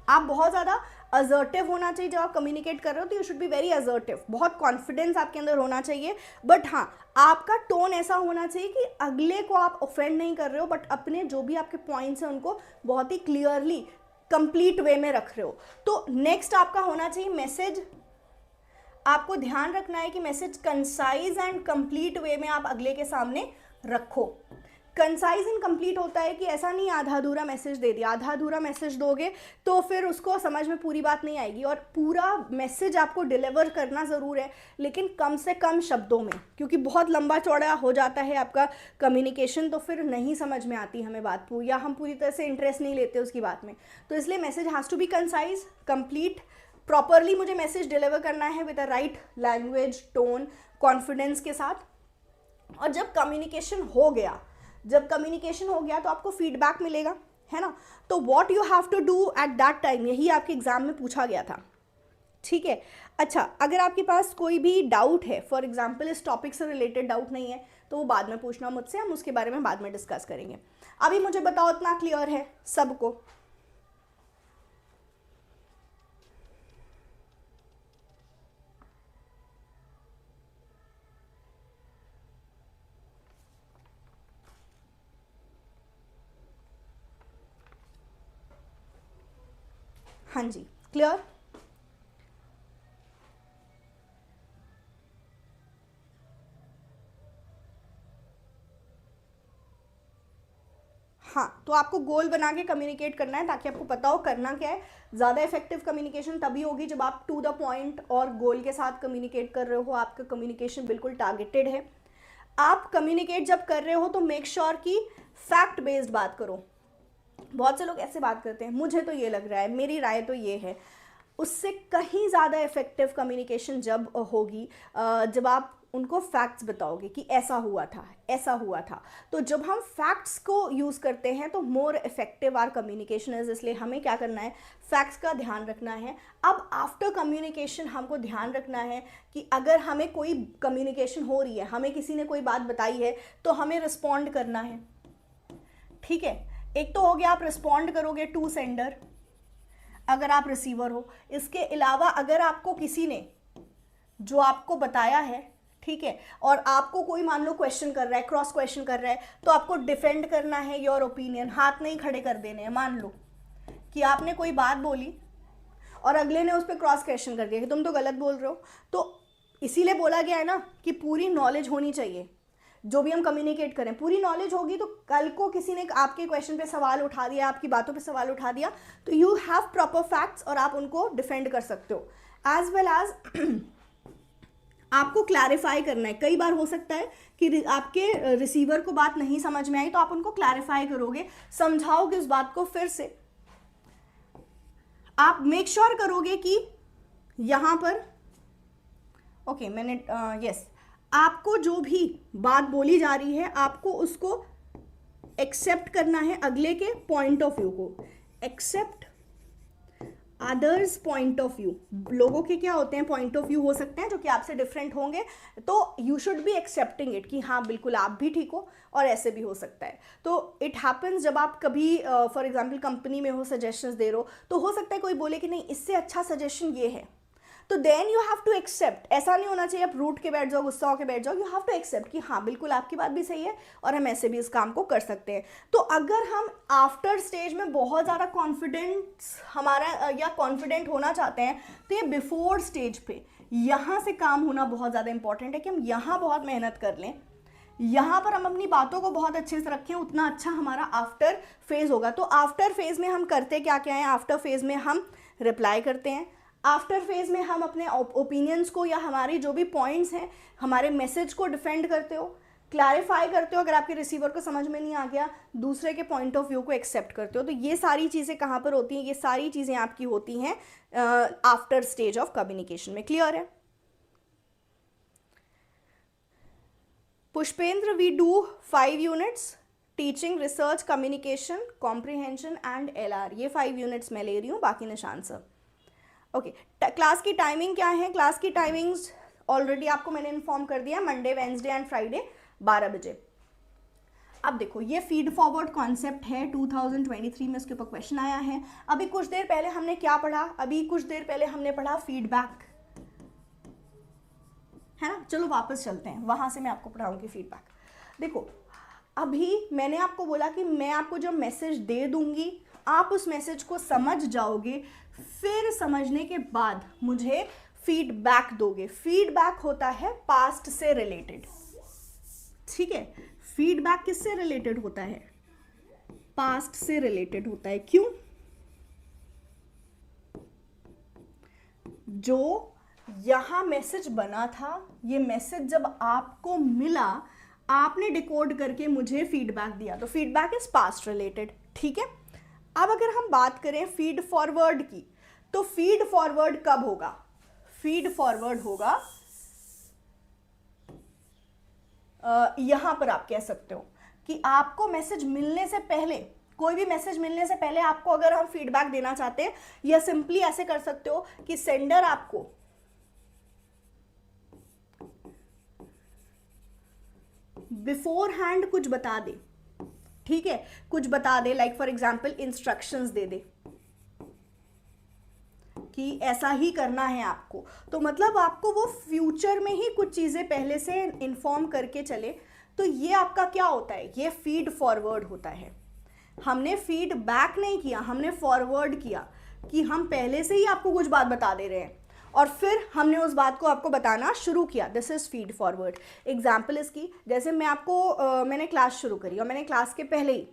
आप बहुत ज़्यादा असर्टिव होना चाहिए जब आप कम्युनिकेट कर रहे हो, तो you should be very assertive, बहुत कॉन्फिडेंस आपके अंदर होना चाहिए। बट हाँ, आपका टोन ऐसा होना चाहिए कि अगले को आप ऑफेंड नहीं कर रहे हो, बट अपने जो भी आपके पॉइंट्स हैं उनको बहुत ही क्लियरली कंप्लीट वे में रख रहे हो। तो नेक्स्ट आपका होना चाहिए मैसेज, आपको ध्यान रखना है कि मैसेज कंसाइज एंड कंप्लीट वे में आप अगले के सामने रखो, कंसाइज एंड कंप्लीट होता है कि ऐसा नहीं आधा अधूरा मैसेज दे दिया, आधा अधूरा मैसेज दोगे तो फिर उसको समझ में पूरी बात नहीं आएगी, और पूरा मैसेज आपको डिलीवर करना ज़रूर है लेकिन कम से कम शब्दों में, क्योंकि बहुत लंबा चौड़ा हो जाता है आपका कम्युनिकेशन तो फिर नहीं समझ में आती हमें बात या हम पूरी तरह से इंटरेस्ट नहीं लेते उसकी बात में। तो इसलिए message has to be concise, complete, properly मुझे मैसेज डिलीवर करना है with a right language, tone, confidence के साथ। और जब कम्युनिकेशन हो गया तो आपको फीडबैक मिलेगा, है ना। तो what you have to do at that time, यही आपके एग्जाम में पूछा गया था, ठीक है। अच्छा, अगर आपके पास कोई भी डाउट है, फॉर एग्जाम्पल इस टॉपिक से रिलेटेड डाउट नहीं है तो वो बाद में पूछना मुझसे, हम उसके बारे में बाद में डिस्कस करेंगे। अभी मुझे बताओ इतना क्लियर है सबको? हाँ जी, क्लियर। हाँ, तो आपको गोल बना के कम्युनिकेट करना है ताकि आपको पता हो करना क्या है। ज़्यादा इफेक्टिव कम्युनिकेशन तभी होगी जब आप टू द पॉइंट और गोल के साथ कम्युनिकेट कर रहे हो, आपका कम्युनिकेशन बिल्कुल टारगेटेड है। आप कम्युनिकेट जब कर रहे हो तो मेक श्योर कि फैक्ट बेस्ड बात करो। बहुत से लोग ऐसे बात करते हैं, मुझे तो ये लग रहा है, मेरी राय तो ये है। उससे कहीं ज़्यादा इफेक्टिव कम्युनिकेशन जब होगी जब आप उनको फैक्ट्स बताओगे कि ऐसा हुआ था। तो जब हम फैक्ट्स को यूज़ करते हैं तो more effective our communication is. इसलिए हमें क्या करना है, फैक्ट्स का ध्यान रखना है। अब आफ्टर कम्युनिकेशन हमको ध्यान रखना है कि अगर हमें कोई कम्युनिकेशन हो रही है, हमें किसी ने कोई बात बताई है तो हमें रिस्पॉन्ड करना है, ठीक है। एक तो हो गया आप रिस्पॉन्ड करोगे टू सेंडर अगर आप रिसीवर हो। इसके अलावा अगर आपको किसी ने जो आपको बताया है, ठीक है, और आपको कोई मान लो क्वेश्चन कर रहा है, क्रॉस क्वेश्चन कर रहा है, तो आपको डिफेंड करना है योर ओपिनियन, हाथ नहीं खड़े कर देने हैं। मान लो कि आपने कोई बात बोली और अगले ने उस पर क्रॉस क्वेश्चन कर दिया कि तुम तो गलत बोल रहे हो, तो इसीलिए बोला गया है ना कि पूरी नॉलेज होनी चाहिए। जो भी हम कम्युनिकेट करें पूरी नॉलेज होगी, तो कल को किसी ने आपके क्वेश्चन पे सवाल उठा दिया, आपकी बातों पे सवाल उठा दिया, तो यू हैव प्रॉपर फैक्ट्स और आप उनको डिफेंड कर सकते हो। एज वेल एज आपको क्लैरिफाई करना है। कई बार हो सकता है कि आपके रिसीवर को बात नहीं समझ में आई, तो आप उनको क्लैरिफाई करोगे, समझाओगे उस बात को फिर से। आप मेक श्योर करोगे कि यहां पर ओके मैंने यस आपको जो भी बात बोली जा रही है आपको उसको एक्सेप्ट करना है, अगले के पॉइंट ऑफ व्यू को। Accept others point of view. लोगों के क्या होते हैं, पॉइंट ऑफ व्यू हो सकते हैं जो कि आपसे डिफरेंट होंगे, तो you should be accepting it कि हाँ बिल्कुल आप भी ठीक हो और ऐसे भी हो सकता है। तो इट हैपन्स जब आप कभी फॉर एग्जाम्पल कंपनी में हो, सजेशंस दे रहे हो, तो हो सकता है कोई बोले कि नहीं इससे अच्छा सजेशन ये है, तो then you have to accept. ऐसा नहीं होना चाहिए आप रूठ के बैठ जाओ, गुस्सा होकर बैठ जाओ। यू हैव टू एक्सेप्ट कि हाँ बिल्कुल आपकी बात भी सही है और हम ऐसे भी इस काम को कर सकते हैं। तो अगर हम आफ्टर स्टेज में बहुत ज़्यादा कॉन्फिडेंस हमारा या कॉन्फिडेंट होना चाहते हैं, तो ये बिफोर स्टेज पे यहाँ से काम होना बहुत ज़्यादा इंपॉर्टेंट है कि हम यहाँ बहुत मेहनत कर लें, यहाँ पर हम अपनी बातों को बहुत अच्छे से रखें, उतना अच्छा हमारा आफ्टर फेज होगा। तो आफ्टर फेज में हम करते क्या क्या है, आफ्टर फेज में हम रिप्लाई करते हैं, आफ्टर फेज में हम अपने ओपिनियंस को या हमारी जो भी पॉइंट्स हैं, हमारे मैसेज को डिफेंड करते हो, क्लैरिफाई करते हो अगर आपके रिसीवर को समझ में नहीं आ गया, दूसरे के पॉइंट ऑफ व्यू को एक्सेप्ट करते हो। तो ये सारी चीज़ें कहाँ पर होती हैं, ये सारी चीज़ें आपकी होती हैं आफ्टर स्टेज ऑफ कम्युनिकेशन में। क्लियर है? Pushpendra, we do 5 units, teaching, research, communication, comprehension and LR। ये 5 यूनिट्स मैं ले रही हूँ, बाकी निशान सर। ओके, क्लास की टाइमिंग क्या है? क्लास की टाइमिंग्स ऑलरेडी आपको मैंने इन्फॉर्म कर दिया, मंडे, वेंसडे एंड फ्राइडे 12 बजे। अब देखो ये फीड फॉरवर्ड कॉन्सेप्ट है, 2023 में इसके ऊपर क्वेश्चन आया है। अभी कुछ देर पहले हमने क्या पढ़ा? अभी कुछ देर पहले हमने पढ़ा फीडबैक, है ना। चलो वापस चलते हैं, वहां से मैं आपको पढ़ाऊंगी फीडबैक। देखो अभी मैंने आपको बोला कि मैं आपको जो मैसेज दे दूंगी आप उस मैसेज को समझ जाओगे, फिर समझने के बाद मुझे फीडबैक दोगे। फीडबैक होता है पास्ट से रिलेटेड, ठीक है। फीडबैक किससे रिलेटेड होता है? पास्ट से रिलेटेड होता है। क्यों? जो यहां मैसेज बना था, ये मैसेज जब आपको मिला, आपने डिकोड करके मुझे फीडबैक दिया, तो फीडबैक इज पास्ट रिलेटेड। ठीक है, अब अगर हम बात करें फीड फॉरवर्ड की, तो फीड फॉरवर्ड कब होगा? फीड फॉरवर्ड होगा यहां पर आप कह सकते हो कि आपको मैसेज मिलने से पहले, कोई भी मैसेज मिलने से पहले आपको अगर हम फीडबैक देना चाहते हैं, या सिंपली ऐसे कर सकते हो कि सेंडर आपको बिफोर हैंड कुछ बता दे। ठीक है, कुछ बता दे, लाइक फॉर एग्जाम्पल इंस्ट्रक्शंस दे दे कि ऐसा ही करना है आपको, तो मतलब आपको वो फ्यूचर में ही कुछ चीजें पहले से इन्फॉर्म करके चले, तो ये आपका क्या होता है? ये फीड फॉरवर्ड होता है। हमने फीडबैक नहीं किया, हमने फॉरवर्ड किया कि हम पहले से ही आपको कुछ बात बता दे रहे हैं और फिर हमने उस बात को आपको बताना शुरू किया। This is feed forward. Example इसकी, जैसे मैं आपको मैंने क्लास शुरू करी और मैंने क्लास के पहले ही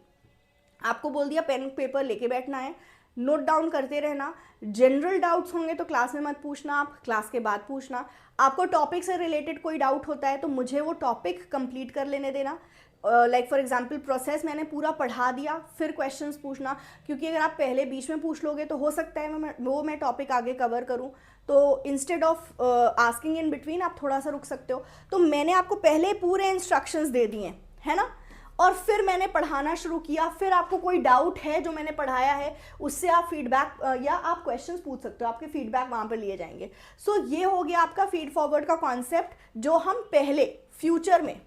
आपको बोल दिया पेन पेपर लेके बैठना है, नोट डाउन करते रहना, जनरल डाउट्स होंगे तो क्लास में मत पूछना, आप क्लास के बाद पूछना, आपको टॉपिक से रिलेटेड कोई डाउट होता है तो मुझे वो टॉपिक कंप्लीट कर लेने देना। लाइक फॉर एग्जांपल प्रोसेस मैंने पूरा पढ़ा दिया, फिर क्वेश्चंस पूछना, क्योंकि अगर आप पहले बीच में पूछ लोगे तो हो सकता है मैं टॉपिक आगे कवर करूं, तो instead of asking in between आप थोड़ा सा रुक सकते हो। तो मैंने आपको पहले पूरे इंस्ट्रक्शंस दे दिए है ना, और फिर मैंने पढ़ाना शुरू किया, फिर आपको कोई डाउट है जो मैंने पढ़ाया है उससे आप फीडबैक या आप क्वेश्चंस पूछ सकते हो, आपके फीडबैक वहाँ पर लिए जाएंगे। सो ये हो गया आपका फीड फॉरवर्ड का कॉन्सेप्ट, जो हम पहले फ्यूचर में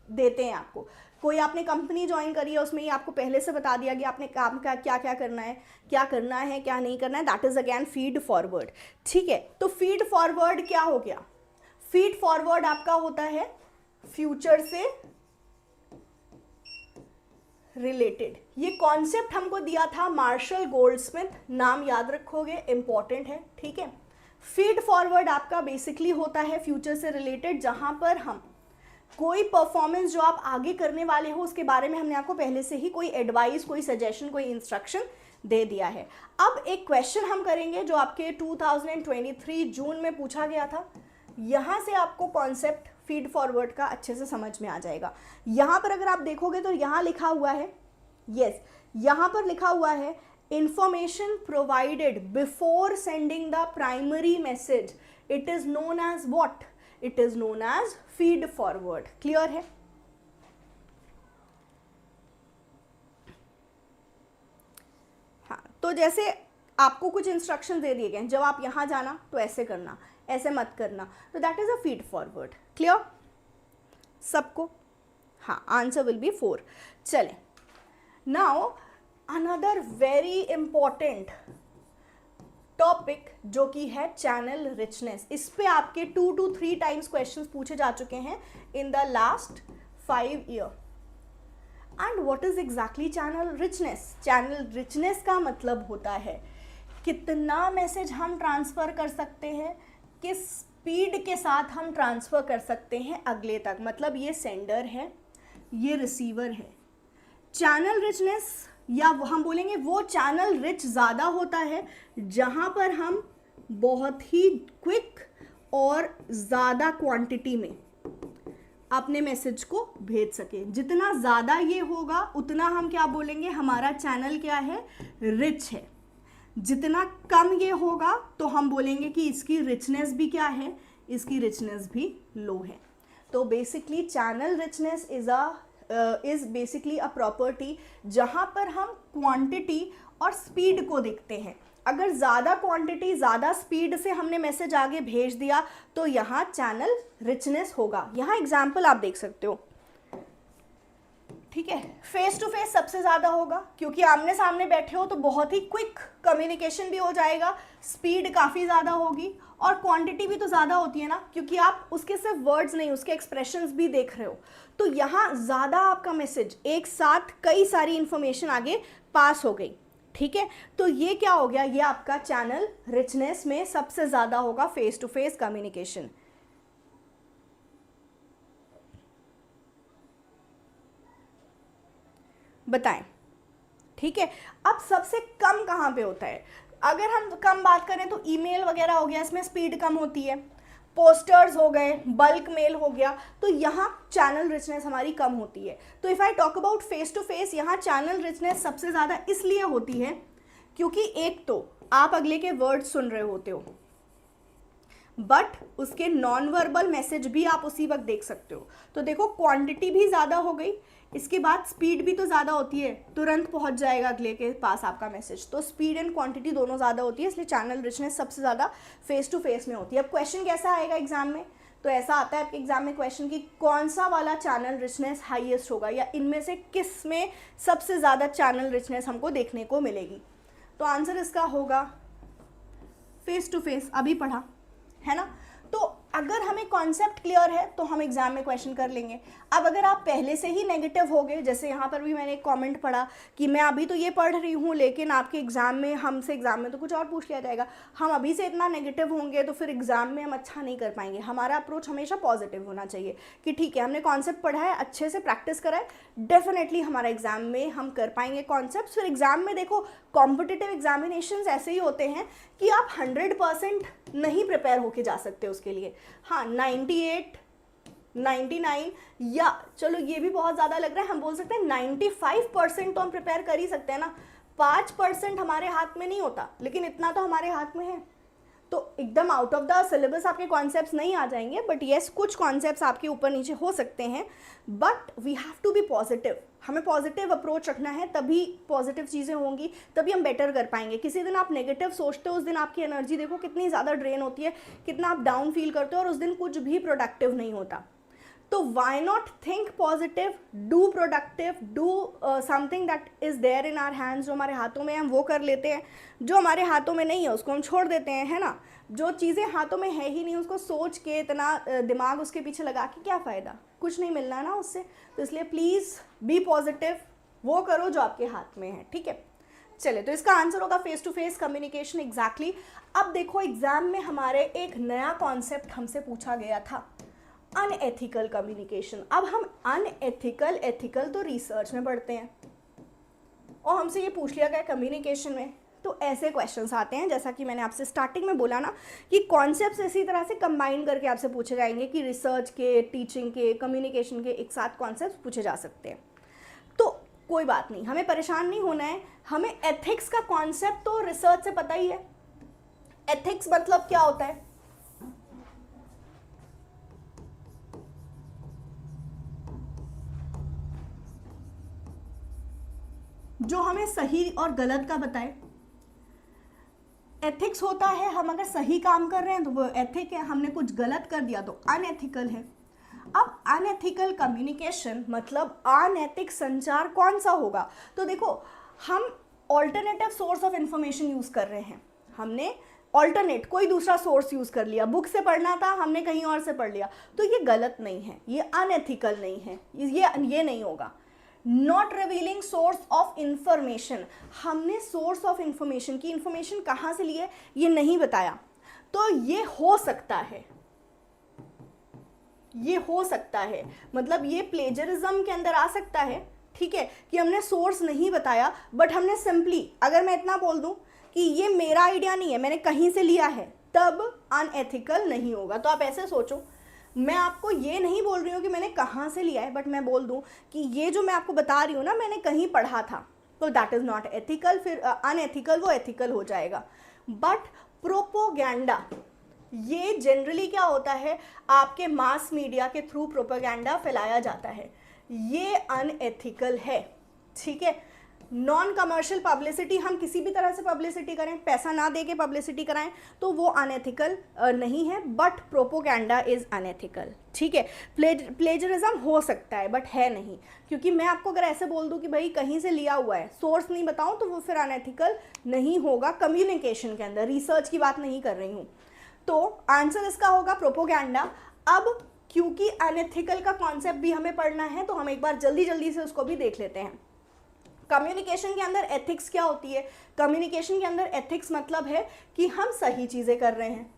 देते हैं आपको। कोई आपने कंपनी ज्वाइन करी है, उसमें ही आपको पहले से बता दिया गया आपने काम का क्या क्या करना है, क्या करना है क्या नहीं करना है, that is again feed forward. ठीक है, तो फीड फॉरवर्ड क्या हो गया? फीड फॉरवर्ड आपका होता है फ्यूचर से रिलेटेड। ये कॉन्सेप्ट हमको दिया था मार्शल गोल्डस्मिथ, नाम याद रखोगे, इंपॉर्टेंट है। ठीक है, फीड फॉरवर्ड आपका बेसिकली होता है फ्यूचर से रिलेटेड, जहां पर हम कोई परफॉर्मेंस जो आप आगे करने वाले हो उसके बारे में हमने आपको पहले से ही कोई एडवाइस, कोई सजेशन, कोई इंस्ट्रक्शन दे दिया है। अब एक क्वेश्चन हम करेंगे जो आपके 2023 जून में पूछा गया था, यहां से आपको कॉन्सेप्ट फीड फॉरवर्ड का अच्छे से समझ में आ जाएगा। यहां पर अगर आप देखोगे तो यहां लिखा हुआ है, यस, यहां पर लिखा हुआ है information provided before sending the primary message, it is known as what? It is known as feed forward. Clear है? हाँ, तो जैसे आपको कुछ इंस्ट्रक्शन दे दिए गए, जब आप यहां जाना तो ऐसे करना, ऐसे मत करना, तो that is a feed forward. Clear सबको? हाँ, आंसर विल बी 4। चले, now another very important topic जो कि है चैनल रिचनेस। इस पे आपके 2 to 3 टाइम्स क्वेश्चंस पूछे जा चुके हैं in the last 5 year. And what is exactly channel richness? Channel richness का मतलब होता है कितना मैसेज हम ट्रांसफर कर सकते हैं, किस स्पीड के साथ हम ट्रांसफर कर सकते हैं अगले तक। मतलब ये सेंडर है, ये रिसीवर है। चैनल रिचनेस, या हम बोलेंगे वो चैनल रिच ज़्यादा होता है जहाँ पर हम बहुत ही क्विक और ज़्यादा क्वांटिटी में अपने मैसेज को भेज सके। जितना ज़्यादा ये होगा उतना हम क्या बोलेंगे, हमारा चैनल क्या है, रिच है। जितना कम ये होगा तो हम बोलेंगे कि इसकी रिचनेस भी क्या है, इसकी रिचनेस भी लो है। तो basically channel richness is basically a property जहाँ पर हम क्वांटिटी और स्पीड को देखते हैं। अगर ज़्यादा क्वांटिटी ज़्यादा स्पीड से हमने मैसेज आगे भेज दिया तो यहाँ चैनल रिचनेस होगा। यहाँ एग्जाम्पल आप देख सकते हो, ठीक है। फेस टू फेस सबसे ज़्यादा होगा क्योंकि आमने सामने बैठे हो तो बहुत ही क्विक कम्युनिकेशन भी हो जाएगा, स्पीड काफ़ी ज़्यादा होगी और क्वांटिटी भी तो ज़्यादा होती है ना, क्योंकि आप उसके सिर्फ वर्ड्स नहीं उसके एक्सप्रेशंस भी देख रहे हो। तो यहाँ ज़्यादा आपका मैसेज एक साथ कई सारी इंफॉर्मेशन आगे पास हो गई, ठीक है। तो ये क्या हो गया, ये आपका चैनल रिचनेस में सबसे ज़्यादा होगा फेस टू फेस कम्युनिकेशन। बताएं। ठीक है, अब सबसे कम कहाँ पे होता है? अगर हम कम बात करें तो ईमेल वगैरह हो गया, इसमें स्पीड कम होती है। पोस्टर्स हो गए, बल्क मेल हो गया, तो यहाँ चैनल रिचनेस हमारी कम होती है। तो if I talk about face to face, यहाँ चैनल रिचनेस सबसे ज़्यादा इसलिए होती है क्योंकि एक तो आप अगले के वर्ड सुन रहे होते हो, बट उसके नॉन वर्बल मैसेज भी आप उसी वक्त देख सकते हो। तो देखो क्वांटिटी भी ज़्यादा हो गई, इसके बाद स्पीड भी तो ज़्यादा होती है, तुरंत पहुंच जाएगा अगले के पास आपका मैसेज। तो स्पीड एंड क्वांटिटी दोनों ज़्यादा होती है, इसलिए चैनल रिचनेस सबसे ज़्यादा फेस टू फेस में होती है। अब क्वेश्चन कैसा आएगा एग्जाम में? तो ऐसा आता है आपके एग्जाम में क्वेश्चन कि कौन सा वाला चैनल रिचनेस हाईएस्ट होगा, या इनमें से किस में सबसे ज़्यादा चैनल रिचनेस हमको देखने को मिलेगी। तो आंसर इसका होगा फेस टू फेस, अभी पढ़ा है ना। तो अगर हमें कॉन्सेप्ट क्लियर है तो हम एग्जाम में क्वेश्चन कर लेंगे। अब अगर आप पहले से ही नेगेटिव हो गए, जैसे यहाँ पर भी मैंने एक कमेंट पढ़ा कि मैं अभी तो ये पढ़ रही हूँ लेकिन आपके एग्जाम में हमसे एग्जाम में तो कुछ और पूछ लिया जाएगा, हम अभी से इतना नेगेटिव होंगे तो फिर एग्जाम में हम अच्छा नहीं कर पाएंगे। हमारा अप्रोच हमेशा पॉजिटिव होना चाहिए कि ठीक है, हमने कॉन्सेप्ट पढ़ा है, अच्छे से प्रैक्टिस करा है, डेफिनेटली हमारा एग्जाम में हम कर पाएंगे कॉन्सेप्ट। फिर एग्जाम में देखो, कॉम्पिटिटिव एग्जामिनेशंस ऐसे ही होते हैं कि आप 100% नहीं प्रिपेयर होके जा सकते उसके लिए। हाँ, 98, 99 या चलो ये भी बहुत ज़्यादा लग रहा है, हम बोल सकते हैं 95% तो हम प्रिपेयर कर ही सकते हैं ना। 5% हमारे हाथ में नहीं होता, लेकिन इतना तो हमारे हाथ में है। तो एकदम आउट ऑफ द सिलेबस आपके कॉन्सेप्ट्स नहीं आ जाएंगे, बट येस कुछ कॉन्सेप्ट्स आपके ऊपर नीचे हो सकते हैं, but we have to be positive. हमें पॉजिटिव अप्रोच रखना है, तभी पॉजिटिव चीज़ें होंगी, तभी हम बेटर कर पाएंगे। किसी दिन आप नेगेटिव सोचते हो, उस दिन आपकी एनर्जी देखो कितनी ज़्यादा ड्रेन होती है, कितना आप डाउन फील करते हो, और उस दिन कुछ भी प्रोडक्टिव नहीं होता। तो why not think positive, do productive, do something that is there in our hands. जो हमारे हाथों में है हम वो कर लेते हैं, जो हमारे हाथों में नहीं है उसको हम छोड़ देते हैं, है ना। जो चीज़ें हाथों में है ही नहीं उसको सोच के इतना दिमाग उसके पीछे लगा के क्या फ़ायदा, कुछ नहीं मिलना ना उससे। तो इसलिए प्लीज़ बी पॉजिटिव, वो करो जो आपके हाथ में है, ठीक है। चले, तो इसका आंसर होगा face to face communication, exactly. अब देखो एग्जाम में हमारे एक नया कॉन्सेप्ट हमसे पूछा गया था, अनएथिकल कम्युनिकेशन। अब हम अनएथिकल, एथिकल तो रिसर्च में पढ़ते हैं, और हमसे ये पूछ लिया गया कम्युनिकेशन में। तो ऐसे क्वेश्चंस आते हैं, जैसा कि मैंने आपसे स्टार्टिंग में बोला ना कि कॉन्सेप्ट्स इसी तरह से कंबाइन करके आपसे पूछे जाएंगे कि रिसर्च के, टीचिंग के, कम्युनिकेशन के एक साथ कॉन्सेप्ट्स पूछे जा सकते हैं। तो कोई बात नहीं, हमें परेशान नहीं होना है। हमें एथिक्स का कॉन्सेप्ट तो रिसर्च से पता ही है। एथिक्स मतलब क्या होता है? जो हमें सही और गलत का बताए। एथिक्स होता है हम अगर सही काम कर रहे हैं तो वो एथिक है, हमने कुछ गलत कर दिया तो अनएथिकल है। अब अनएथिकल कम्युनिकेशन मतलब अनैतिक संचार कौन सा होगा? तो देखो, हम alternative source of information use कर रहे हैं, हमने ऑल्टरनेट कोई दूसरा सोर्स यूज़ कर लिया, बुक से पढ़ना था हमने कहीं और से पढ़ लिया, तो ये गलत नहीं है, ये अनएथिकल नहीं है, ये नहीं होगा। Not revealing source of information, हमने सोर्स ऑफ इंफॉर्मेशन की इंफॉर्मेशन कहाँ से ली है ये नहीं बताया, तो ये हो सकता है, ये हो सकता है, मतलब ये प्लेजरिज्म के अंदर आ सकता है, ठीक है, कि हमने सोर्स नहीं बताया, बट हमने सिंपली, अगर मैं इतना बोल दूं कि ये मेरा आइडिया नहीं है, मैंने कहीं से लिया है, तब अनएथिकल नहीं होगा। तो आप ऐसे सोचो, मैं आपको ये नहीं बोल रही हूँ कि मैंने कहाँ से लिया है, बट मैं बोल दूँ कि ये जो मैं आपको बता रही हूँ ना मैंने कहीं पढ़ा था, तो दैट इज़ नॉट एथिकल। फिर अनएथिकल वो एथिकल हो जाएगा। बट प्रोपोगेंडा, ये जनरली क्या होता है, आपके मास मीडिया के थ्रू प्रोपोगेंडा फैलाया जाता है, ये अनएथिकल है, ठीक है। नॉन कमर्शियल पब्लिसिटी, हम किसी भी तरह से पब्लिसिटी करें, पैसा ना दे के पब्लिसिटी कराएं, तो वो अनएथिकल नहीं है, बट प्रोपोगेंडा इज़ अनएथिकल, ठीक है। प्लेजरिज्म हो सकता है बट है नहीं, क्योंकि मैं आपको अगर ऐसे बोल दूं कि भाई कहीं से लिया हुआ है, सोर्स नहीं बताऊं, तो वो फिर अनएथिकल नहीं होगा कम्युनिकेशन के अंदर, रिसर्च की बात नहीं कर रही हूँ। तो आंसर इसका होगा प्रोपोगेंडा। अब क्योंकि अनएथिकल का कॉन्सेप्ट भी हमें पढ़ना है, तो हम एक बार जल्दी से उसको भी देख लेते हैं। कम्युनिकेशन के अंदर एथिक्स क्या होती है? कम्युनिकेशन के अंदर एथिक्स मतलब है कि हम सही चीज़ें कर रहे हैं,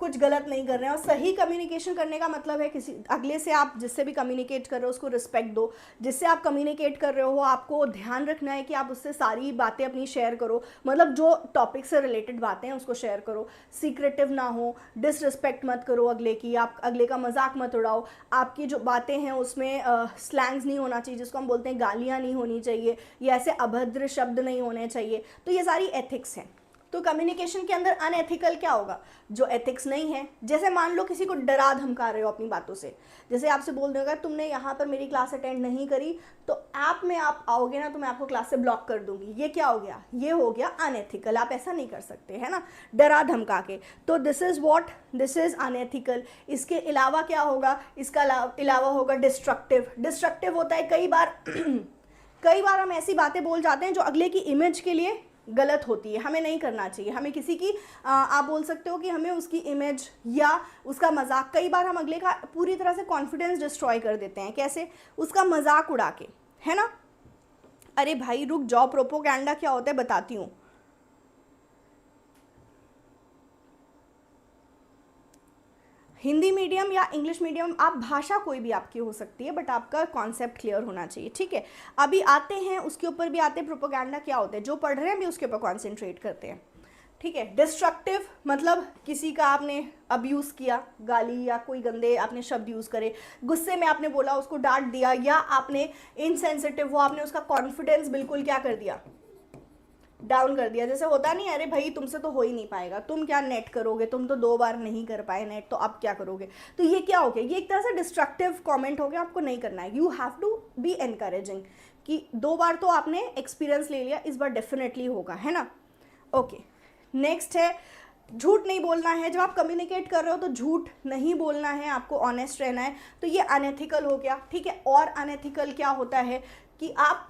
कुछ गलत नहीं कर रहे हैं। और सही कम्युनिकेशन करने का मतलब है किसी अगले से, आप जिससे भी कम्युनिकेट कर रहे हो उसको रिस्पेक्ट दो, जिससे आप कम्युनिकेट कर रहे हो आपको ध्यान रखना है कि आप उससे सारी बातें अपनी शेयर करो, मतलब जो टॉपिक से रिलेटेड बातें हैं उसको शेयर करो, सीक्रेटिव ना हो, डिसरिस्पेक्ट मत करो अगले की, आप अगले का मजाक मत उड़ाओ, आपकी जो बातें हैं उसमें स्लैंग्स नहीं होना चाहिए, जिसको हम बोलते हैं गालियाँ नहीं होनी चाहिए, या ऐसे अभद्र शब्द नहीं होने चाहिए। तो ये सारी एथिक्स हैं। तो कम्युनिकेशन के अंदर अनएथिकल क्या होगा, जो एथिक्स नहीं है। जैसे मान लो किसी को डरा धमका रहे हो अपनी बातों से, जैसे आपसे बोल देगा तुमने यहाँ पर मेरी क्लास अटेंड नहीं करी तो ऐप में आप आओगे ना तो मैं आपको क्लास से ब्लॉक कर दूंगी, ये क्या हो गया, ये हो गया अनएथिकल। आप ऐसा नहीं कर सकते, है ना, डरा धमका के। तो this is what, this is unethical. इसके अलावा क्या होगा, इसका अलावा होगा डिस्ट्रक्टिव। डिस्ट्रक्टिव होता है कई बार कई बार हम ऐसी बातें बोल जाते हैं जो अगले की इमेज के लिए गलत होती है, हमें नहीं करना चाहिए। हमें किसी की आप बोल सकते हो कि हमें उसकी इमेज या उसका मजाक, कई बार हम अगले का पूरी तरह से कॉन्फिडेंस डिस्ट्रॉय कर देते हैं। कैसे, उसका मजाक उड़ा के, है ना। अरे भाई रुक जाओ, प्रोपोगेंडा क्या होता है बताती हूँ। हिंदी मीडियम या इंग्लिश मीडियम, आप भाषा कोई भी आपकी हो सकती है, बट आपका कॉन्सेप्ट क्लियर होना चाहिए, ठीक है। अभी आते हैं उसके ऊपर भी आते हैं, प्रोपोगेंडा क्या होते हैं, जो पढ़ रहे हैं भी उसके ऊपर कॉन्सेंट्रेट करते हैं, ठीक है। डिस्ट्रक्टिव मतलब किसी का आपने अब्यूज़ किया, गाली या कोई गंदे आपने शब्द यूज़ करे, गुस्से में आपने बोला, उसको डांट दिया, या आपने इनसेंसिटिव वो आपने उसका कॉन्फिडेंस बिल्कुल क्या कर दिया, डाउन कर दिया। जैसे होता नहीं, अरे भाई तुमसे तो हो ही नहीं पाएगा, तुम क्या नेट करोगे, तुम तो 2 बार नहीं कर पाए नेट, तो अब क्या करोगे। तो ये क्या हो गया, ये एक तरह से डिस्ट्रक्टिव कमेंट हो गया, आपको नहीं करना है। You have to be encouraging कि 2 बार तो आपने एक्सपीरियंस ले लिया, इस बार डेफिनेटली होगा, है ना। ओके, नेक्स्ट है झूठ नहीं बोलना है। जब आप कम्युनिकेट कर रहे हो तो झूठ नहीं बोलना है, आपको ऑनेस्ट रहना है। तो ये अनएथिकल हो गया, ठीक है। और अनएथिकल क्या होता है कि आप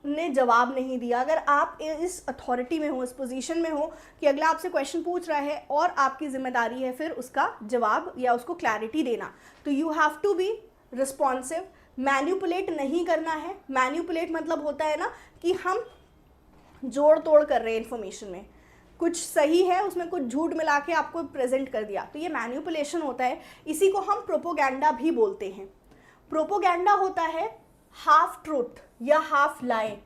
ने जवाब नहीं दिया। अगर आप इस अथॉरिटी में हो, इस पोजीशन में हो कि अगला आपसे क्वेश्चन पूछ रहा है और आपकी जिम्मेदारी है फिर उसका जवाब या उसको क्लैरिटी देना, तो you have to be responsive. Manipulate नहीं करना है। मैन्युपुलेट मतलब होता है ना कि हम जोड़ तोड़ कर रहे हैं इन्फॉर्मेशन में, कुछ सही है उसमें कुछ झूठ मिला के आपको प्रेजेंट कर दिया, तो ये मैन्युपुलेशन होता है। इसी को हम प्रोपोगेंडा भी बोलते हैं। प्रोपोगेंडा होता है हाफ ट्रूथ या हाफ लाई,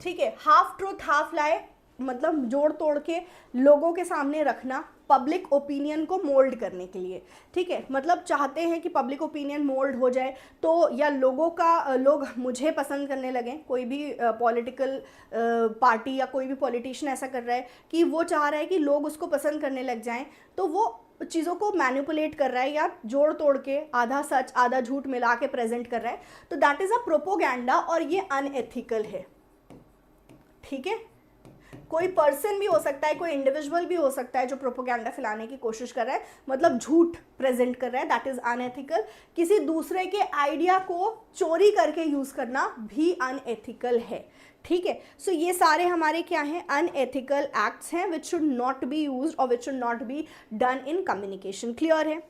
ठीक है। हाफ ट्रूथ हाफ लाई मतलब जोड़ तोड़ के लोगों के सामने रखना, पब्लिक ओपिनियन को मोल्ड करने के लिए, ठीक है। मतलब चाहते हैं कि पब्लिक ओपिनियन मोल्ड हो जाए, तो या लोग मुझे पसंद करने लगें। कोई भी पॉलिटिकल पार्टी या कोई भी पॉलिटिशियन ऐसा कर रहा है कि वो चाह रहा है कि लोग उसको पसंद करने लग जाएं, तो वो चीज़ों को मैनिपुलेट कर रहा है या जोड़ तोड़ के आधा सच आधा झूठ मिला के प्रेजेंट कर रहा है, तो दैट इज़ अ प्रोपोगेंडा और ये अनएथिकल है, ठीक है। कोई पर्सन भी हो सकता है, कोई इंडिविजुअल भी हो सकता है जो प्रोपोगेंडा फैलाने की कोशिश कर रहा है, मतलब झूठ प्रेजेंट कर रहा है, दैट इज अनएथिकल। किसी दूसरे के आइडिया को चोरी करके यूज करना भी अनएथिकल है, ठीक है। सो ये सारे हमारे क्या हैं, अनएथिकल एक्ट्स हैं which should not be used और which should not be done in communication. Clear है।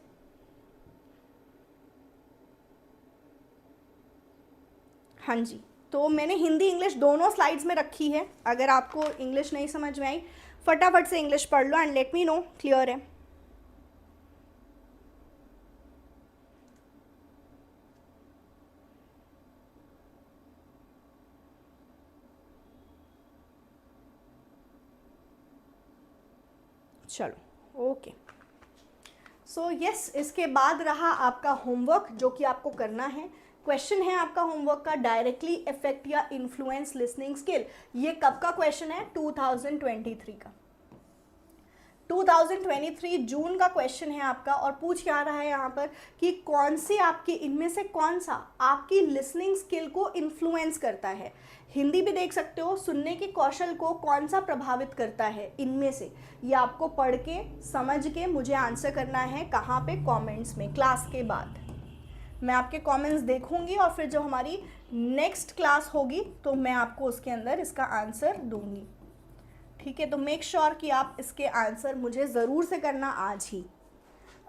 हाँ जी, तो मैंने हिंदी इंग्लिश दोनों स्लाइड्स में रखी है। अगर आपको इंग्लिश नहीं समझ में आई फटाफट से इंग्लिश पढ़ लो and let me know. Clear है। चलो ओके। सो यस, इसके बाद रहा आपका होमवर्क जो कि आपको करना है। क्वेश्चन है आपका होमवर्क का, डायरेक्टली इफेक्ट या इन्फ्लुएंस लिसनिंग स्किल। ये कब का क्वेश्चन है, 2023 का, 2023 जून का क्वेश्चन है आपका। और पूछ क्या रहा है यहाँ पर कि कौन से आपके इनमें से कौन सा आपकी लिसनिंग स्किल को इन्फ्लुएंस करता है। हिंदी भी देख सकते हो, सुनने के कौशल को कौन सा प्रभावित करता है इनमें से, ये आपको पढ़ के समझ के मुझे आंसर करना है। कहाँ पे, कमेंट्स में। क्लास के बाद मैं आपके कमेंट्स देखूंगी और फिर जब हमारी नेक्स्ट क्लास होगी तो मैं आपको उसके अंदर इसका आंसर दूंगी, ठीक है। तो मेक श्योर कि आप इसके आंसर मुझे ज़रूर से करना आज ही।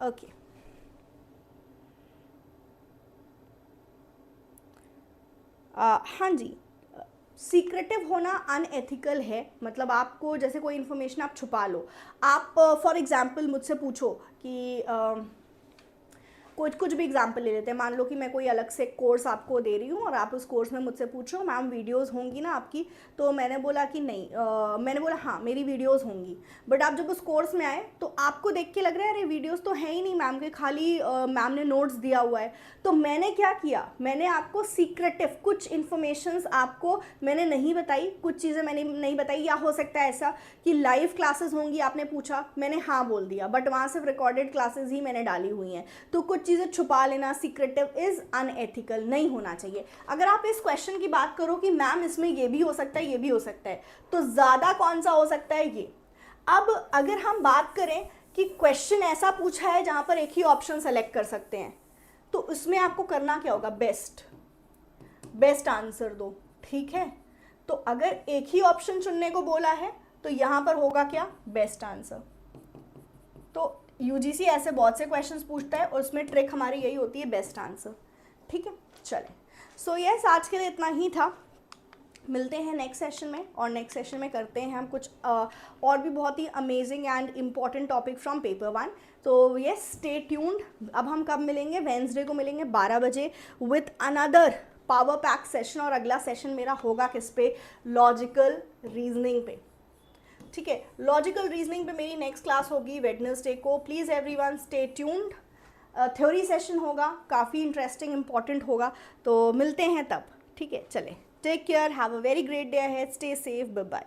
ओके हाँ जी, सीक्रेटिव होना अनएथिकल है, मतलब आपको जैसे कोई इन्फॉर्मेशन आप छुपा लो, आप फॉर एग्जांपल मुझसे पूछो कि कुछ भी एग्जांपल ले लेते हैं, मान लो कि मैं कोई अलग से कोर्स आपको दे रही हूँ और आप उस कोर्स में मुझसे पूछ रहे हो मैम वीडियोस होंगी ना आपकी, तो मैंने बोला कि नहीं, मैंने बोला हाँ मेरी वीडियोस होंगी, बट आप जब उस कोर्स में आए तो आपको देख के लग रहा है अरे वीडियोस तो है ही नहीं मैम के, खाली मैम ने नोट्स दिया हुआ है। तो मैंने क्या किया, मैंने आपको सीक्रेटिव कुछ इन्फॉर्मेशंस आपको मैंने नहीं बताई, कुछ चीज़ें मैंने नहीं बताई, या हो सकता है ऐसा कि लाइव क्लासेस होंगी, आपने पूछा मैंने हाँ बोल दिया, बट वहाँ सिर्फ रिकॉर्डेड क्लासेस ही मैंने डाली हुई हैं। तो कुछ चीज़ें छुपा लेना सीक्रेटिव इज़ अनएथिकल, नहीं होना चाहिए। अगर आप इस क्वेश्चन की बात करो कि मैम इसमें ये भी हो सकता है ये भी हो सकता है, तो ज़्यादा कौन सा हो सकता है ये। अब अगर हम बात करें कि क्वेश्चन ऐसा पूछा है जहाँ पर एक ही ऑप्शन सेलेक्ट कर सकते हैं, तो उसमें आपको करना क्या होगा, बेस्ट आंसर दो, ठीक है। तो अगर एक ही ऑप्शन चुनने को बोला है तो यहाँ पर होगा क्या, बेस्ट आंसर। तो यूजीसी ऐसे बहुत से क्वेश्चंस पूछता है और उसमें ट्रिक हमारी यही होती है बेस्ट आंसर, ठीक है। चलें, सो यस आज के लिए इतना ही था, मिलते हैं नेक्स्ट सेशन में, और नेक्स्ट सेशन में करते हैं हम कुछ और भी बहुत ही amazing and important topic from paper 1। तो यस स्टे ट्यून्ड। अब हम कब मिलेंगे, वेंसडे को मिलेंगे 12 बजे with another power pack session, और अगला सेशन मेरा होगा किस पे, लॉजिकल रीजनिंग पे, ठीक है। लॉजिकल रीजनिंग पे मेरी नेक्स्ट क्लास होगी वेडनेसडे को। Please everyone stay tuned. Theory session होगा, काफ़ी इंटरेस्टिंग इंपॉर्टेंट होगा, तो मिलते हैं तब, ठीक है। चले, take care, have a very great day ahead, stay safe, bye bye.